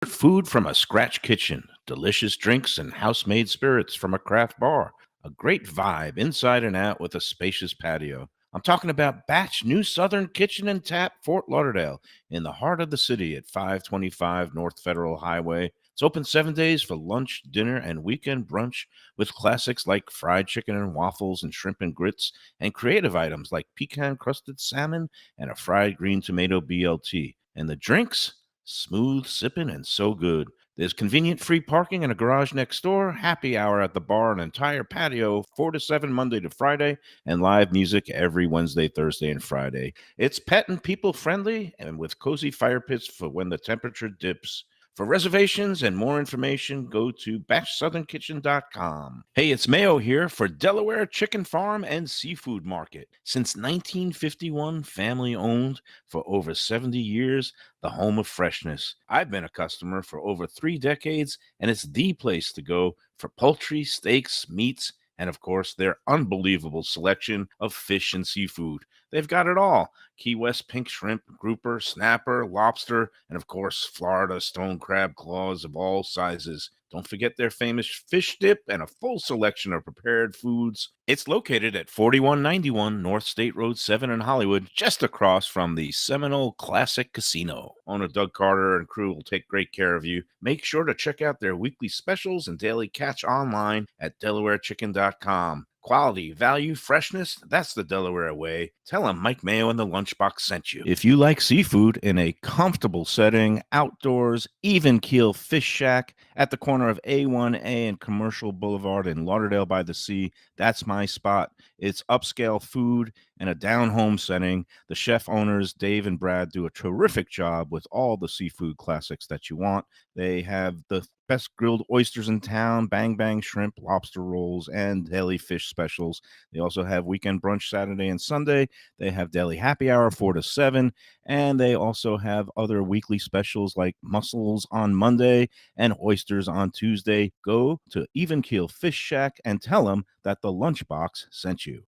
Food from a scratch kitchen, delicious drinks and house-made spirits from a craft bar. A great vibe inside and out with a spacious patio. I'm talking about Batch New Southern Kitchen and Tap, Fort Lauderdale, in the heart of the city at 525 North Federal Highway. It's open 7 days for lunch, dinner, and weekend brunch with classics like fried chicken and waffles and shrimp and grits, and creative items like pecan-crusted salmon and a fried green tomato BLT. And the drinks? Smooth sipping and so good. There's convenient free parking and a garage next door, happy hour at the bar, an entire patio, 4 to 7 Monday to Friday, and live music every Wednesday, Thursday, and Friday. It's pet and people friendly and with cozy fire pits for when the temperature dips. For reservations and more information, go to BatchSouthernKitchen.com. Hey, it's Mayo here for Delaware Chicken Farm and Seafood Market. Since 1951, family owned for over 70 years, the home of freshness. I've been a customer for over 3 decades, and it's the place to go for poultry, steaks, meats, and of course, their unbelievable selection of fish and seafood. They've got it all. Key West pink shrimp, grouper, snapper, lobster, and of course, Florida stone crab claws of all sizes. Don't forget their famous fish dip and a full selection of prepared foods. It's located at 4191 North State Road 7 in Hollywood, just across from the Seminole Classic Casino. Owner Doug Carter and crew will take great care of you. Make sure to check out their weekly specials and daily catch online at DelawareChicken.com.
Quality, value, freshness, that's the Delaware way. Tell them Mike Mayo and the Lunchbox sent you. If you like seafood in a comfortable setting, outdoors, even keel fish shack at the corner of A1A and Commercial Boulevard in Lauderdale by the Sea, that's my spot. It's upscale food in a down-home setting. The chef owners, Dave and Brad, do a terrific job with all the seafood classics that you want. They have the best grilled oysters in town, bang bang shrimp, lobster rolls, and deli fish specials. They also have weekend brunch Saturday and Sunday. They have deli happy hour 4 to 7, and they also have other weekly specials like mussels on Monday and oysters on Tuesday. Go to Even Keel Fish Shack and tell them that the Lunchbox sent you.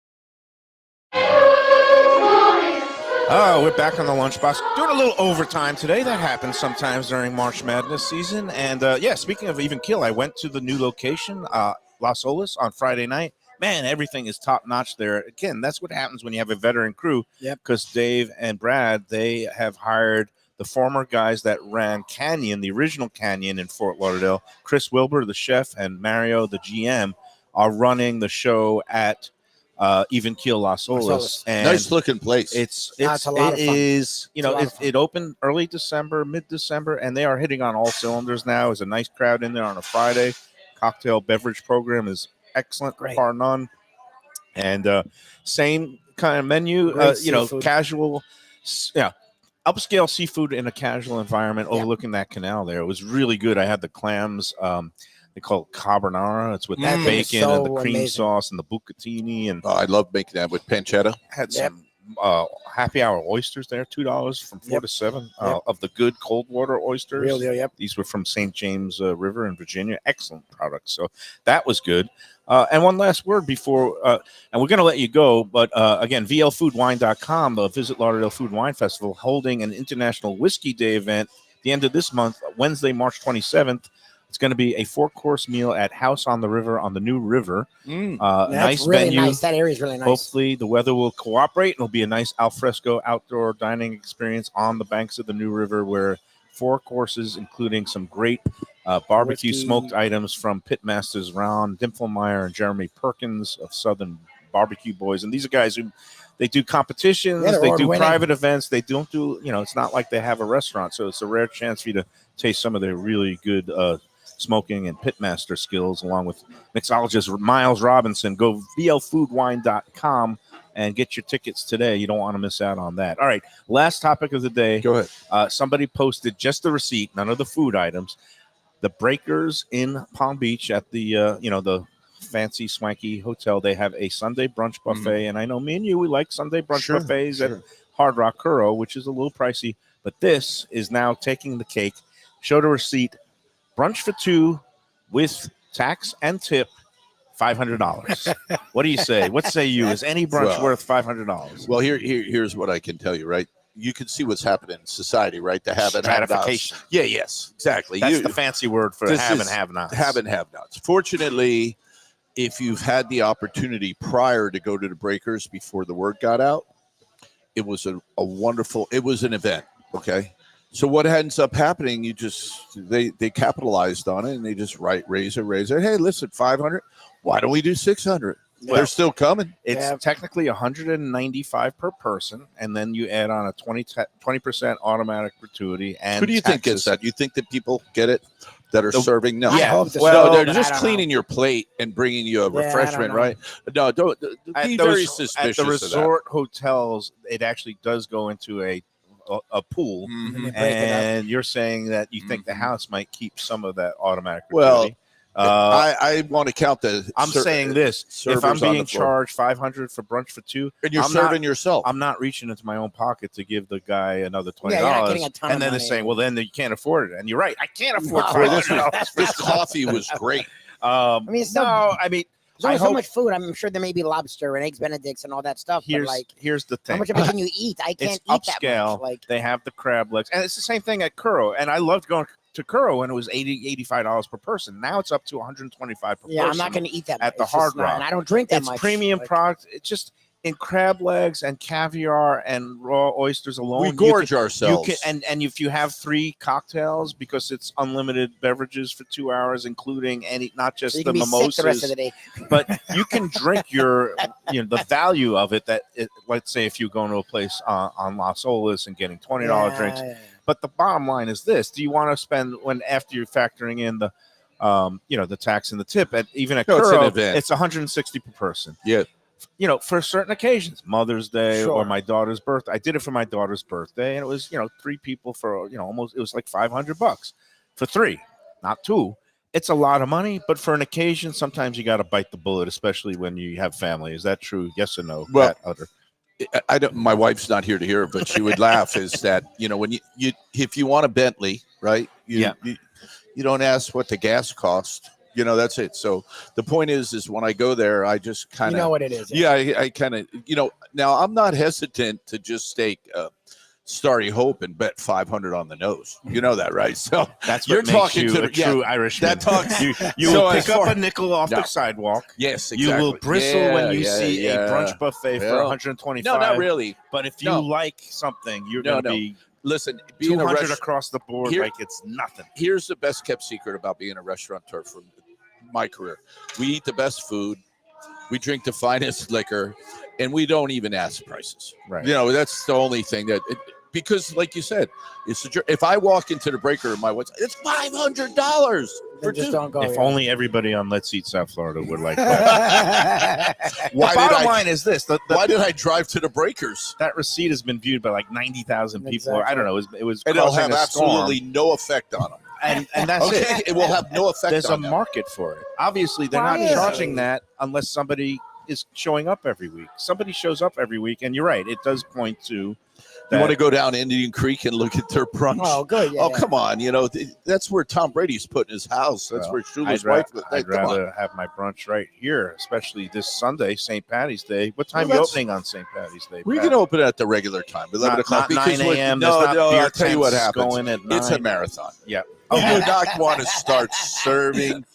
Oh, we're back on the Lunchbox. Doing a little overtime today. That happens sometimes during March Madness season. And speaking of Even Keel, I went to the new location, Las Olas, on Friday night. Man, everything is top notch there. Again, that's what happens when you have a veteran crew.
Yep.
Because Dave and Brad, they have hired the former guys that ran Canyon, the original Canyon in Fort Lauderdale. Chris Wilbur, the chef, and Mario, the GM, are running the show at Even Keel Las Olas. And
nice looking place.
It's a lot of fun.
It opened early December, mid-December, and they are hitting on all cylinders now. There's a nice crowd in there on a Friday. Cocktail beverage program is excellent,
Great.
bar none. And same kind of menu,
seafood.
casual, upscale seafood in a casual environment overlooking that canal there. It was really good. I had the clams. They call it carbonara. It's with the bacon and the cream sauce and the bucatini. And
I love making that with pancetta.
Had some happy hour oysters there, $2 from 4 to 7 of the good cold water oysters.
Real deal, yep.
These were from St. James River in Virginia. Excellent products. So that was good. And one last word before, and we're going to let you go, but again, VLFoodWine.com, the Visit Lauderdale Food Wine Festival, holding an International Whiskey Day event at the end of this month, Wednesday, March 27th. It's going to be a 4-course meal at House on the River on the New River. Nice
really
venue.
Nice. That area is really nice.
Hopefully the weather will cooperate. It'll be a nice alfresco outdoor dining experience on the banks of the New River, where 4 courses, including some great barbecue smoked items from pitmasters Ron Dimpfelmeyer and Jeremy Perkins of Southern Barbecue Boys. And these are guys who they do competitions, they do private events. They don't do, it's not like they have a restaurant. So it's a rare chance for you to taste some of their really good smoking and pitmaster skills, along with mixologist Miles Robinson. Go VLFoodWine.com and get your tickets today. You don't want to miss out on that. All right, last topic of the day.
Go ahead.
Somebody posted just the receipt, none of the food items. The Breakers in Palm Beach at the the fancy swanky hotel. They have a Sunday brunch buffet, and I know me and you, we like Sunday brunch buffets at Hard Rock Curro, which is a little pricey, but this is now taking the cake. Show the receipt. Brunch for 2 with tax and tip, $500. What do you say? What say you? Is any brunch worth $500?
Well, here's what I can tell you, right? You can see what's happening in society, right? The have and
Stratification.
have-nots. Yeah, yes, exactly.
That's the fancy word for have and have-nots.
Have and have-nots. Fortunately, if you've had the opportunity prior to go to the Breakers before the word got out, it was a wonderful, it was an event, okay? So what ends up happening, they capitalized on it, and they just raise it. Hey, listen, 500. Why don't we do 600? Well, they're still coming.
It's technically $195 per person, and then you add on a 20% automatic gratuity. And
who do you think gets that? You think that people get it that are serving? No.
I hope so.
Well, they're just cleaning your plate and bringing you a refreshment, right? No, don't be very suspicious.
At the resort hotels, it actually does go into a pool, and you're saying that you think the house might keep some of that automatic gratuity.
Well, I want to count the.
I'm saying this: if I'm being charged $500 for brunch for 2,
and you're serving yourself,
I'm not reaching into my own pocket to give the guy another $20.
You're not getting a ton
and then
of
they're
money.
saying, "Well, then you can't afford it." And you're right, I can't afford
this coffee was great.
I mean, it's there's only so much food. I'm sure there may be lobster and eggs Benedicts and all that stuff.
Here's the thing:
how much of it can you eat? I can't eat
upscale.
that much.
They have the crab legs, and it's the same thing at Curro. And I loved going to Curro when it was $85 per person. Now it's up to $125 per person.
Yeah, I'm not going to eat that
at
much.
the Hard Rock.
And I don't drink that much.
It's premium product. It's in crab legs and caviar and raw oysters alone,
We gorge ourselves.
You can, and if you have 3 cocktails, because it's unlimited beverages for 2 hours, including not just
So you
the
can be sick the rest of
mimosas,
the day.
but you can drink the value of it. Let's say if you go to a place on Las Olas and getting $20 drinks.
Yeah.
But the bottom line is this: do you want to spend after you're factoring in the the tax and the tip even at
No, it's an
Kuro,
event.
it's $160 per person.
Yeah.
For certain occasions, Mother's Day
Sure.
or my daughter's birthday. I did it for my daughter's birthday, and it was 3 people for almost, it was like $500 for 3, not 2. It's a lot of money, but for an occasion, sometimes you got to bite the bullet, especially when you have family. Is that true? Yes or no?
Well,
Utter.
I don't. My wife's not here to hear it, but she would laugh. Is that when you if you want a Bentley, right? You don't ask what the gas cost. That's it. So the point is when I go there, I just kind of
You know what it is.
Yeah, I kind of Now I'm not hesitant to just stake Starry Hope and bet 500 on the nose. You know that, right? So
That's
you're
what makes
talking
you
to
a true Irishman.
That talks.
You
So
will
as
pick up
far-
a nickel off
No.
the sidewalk.
Yes, exactly.
You will bristle when you
Yeah,
see
yeah.
a brunch buffet for
Yeah.
125.
No, not really.
But if you
No.
like something, you're
No,
going to
no.
be
Listen, being a
200
restaurant.
across the board
Here-
like it's nothing.
Here's the best kept secret about being a restaurateur from my career. We eat the best food, we drink the finest liquor, and we don't even ask prices.
Right.
That's the only thing because like you said, if I walk into the breaker and my wife's, it's $500 for
Then just
2.
don't go.
If only everybody on Let's Eat South Florida would like that.
Why
the
did
bottom
I-
line is this:
Why did I drive to the breakers?
that receipt has been viewed by like 90,000 people.
Exactly.
I don't know. It was
And it'll
causing
have
a storm.
absolutely no effect on them.
and that's
Okay,
it.
it will have no effect
There's a
on them.
market for it. Obviously, they're not
Why is
charging
it?
that unless somebody is showing up every week. Somebody shows up every week, and you're right. It does point to
You
that.
want to go down Indian Creek and look at their brunch?
Oh, good. Yeah,
Oh,
yeah.
come on. That's where Tom Brady's putting his house. That's
Well,
where Shula's
I'd
wife.
I'd
Come on.
rather have my brunch right here, especially this Sunday, St. Patty's Day. What time
Well,
are you
that's-
opening on St. Patty's Day?
We
Pat?
can open at the regular time, 11 o'clock.
Not 9 a.m.
No,
There's not beer
I'll tell you what
tents
happens.
going at
It's a
9.
marathon.
Yeah.
You do not want to start serving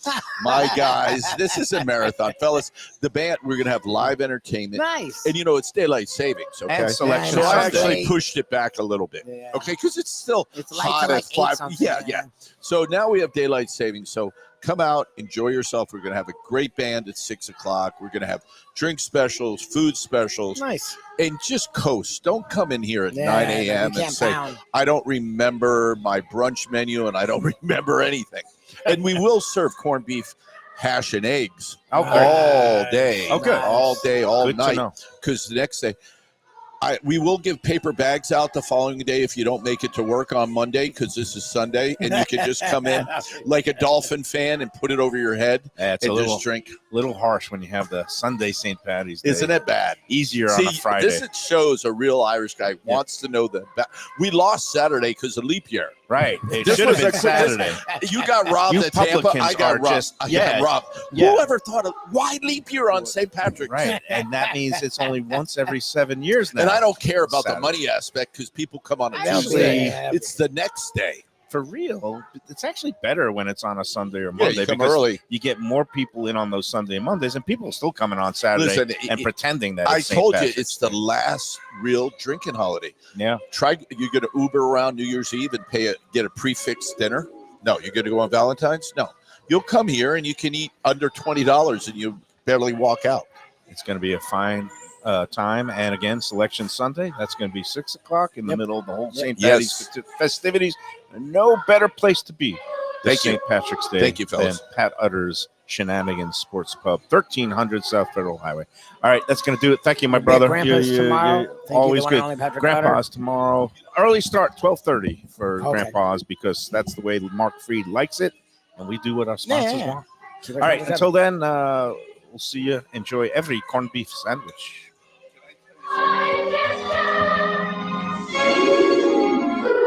my guys. This is a marathon, fellas. The band, we're going to have live entertainment.
Nice.
And it's daylight savings, okay?
And selection
So I
Sunday.
actually pushed it back a little bit,
Yeah.
okay? Because it's still
It's
hot
like
at 5.
8
Yeah, yeah. So now we have daylight savings. So come out, enjoy yourself. We're going to have a great band at 6 o'clock. We're going to have drink specials, food specials,
Nice.
and just coast. Don't come in here at
Yeah,
9
you
a.m. and
can't
say,
pound.
I don't remember my brunch menu and I don't remember anything. And we will serve corned beef, hash, and eggs
Okay.
all day.
Oh, good.
All day, all
Good to
night.
know.
Because the next day, we will give paper bags out the following day if you don't make it to work on Monday, because this is Sunday, and you can just come in like a Dolphin fan and put it over your head
Yeah, it's
and
a little,
just drink.
little harsh when you have the Sunday St. Patty's Day.
Isn't it bad?
Easier
See,
on a Friday.
this shows a real Irish guy wants to know the. We lost Saturday because of leap year.
Right. It
This
should have
was
been
a quick-
Saturday.
You got robbed
You
at Tampa.
publicans
I got
are
robbed.
just-
I
yeah.
got robbed.
Yeah.
Whoever thought of why leap year on St. Patrick's?
Right. And that means it's only once every 7 years now.
And I don't care about
Saturday.
the money aspect because people come on a
Actually,
Tuesday.
yeah.
It's the next day.
For real, it's actually better when it's on a Sunday or
Yeah,
Monday
you come
because
early.
you get more people in on those Sunday and Mondays, and people are still coming on Saturday
Listen,
and pretending that
I
it's St.
told you
Patrick's
it's the
Day.
last real drinking holiday.
Yeah.
You get to Uber around New Year's Eve and get a prefix dinner. No, you're going to go on Valentine's. No, you'll come here and you can eat under $20 and you barely walk out.
It's going to be a fine time. And again, Selection Sunday, that's going to be 6 o'clock in the middle of the whole St.
Yes.
Patty's festivities. No better place to be than
Thank you.
St. Patrick's Day
Thank you, fellas.
than Pat Utter's Shenanigan Sports Pub, 1300 South Federal Highway. All right, that's going to do it. Thank you, my brother.
Grandpa's tomorrow. Thank you,
always
the one
good.
and only Patrick
Grandpa's tomorrow. Early start, 12:30 for
Okay.
Grandpa's, because that's the way Mark Freed likes it, and we do what our sponsors
yeah.
want. All right, until then, we'll see you. Enjoy every corned beef sandwich.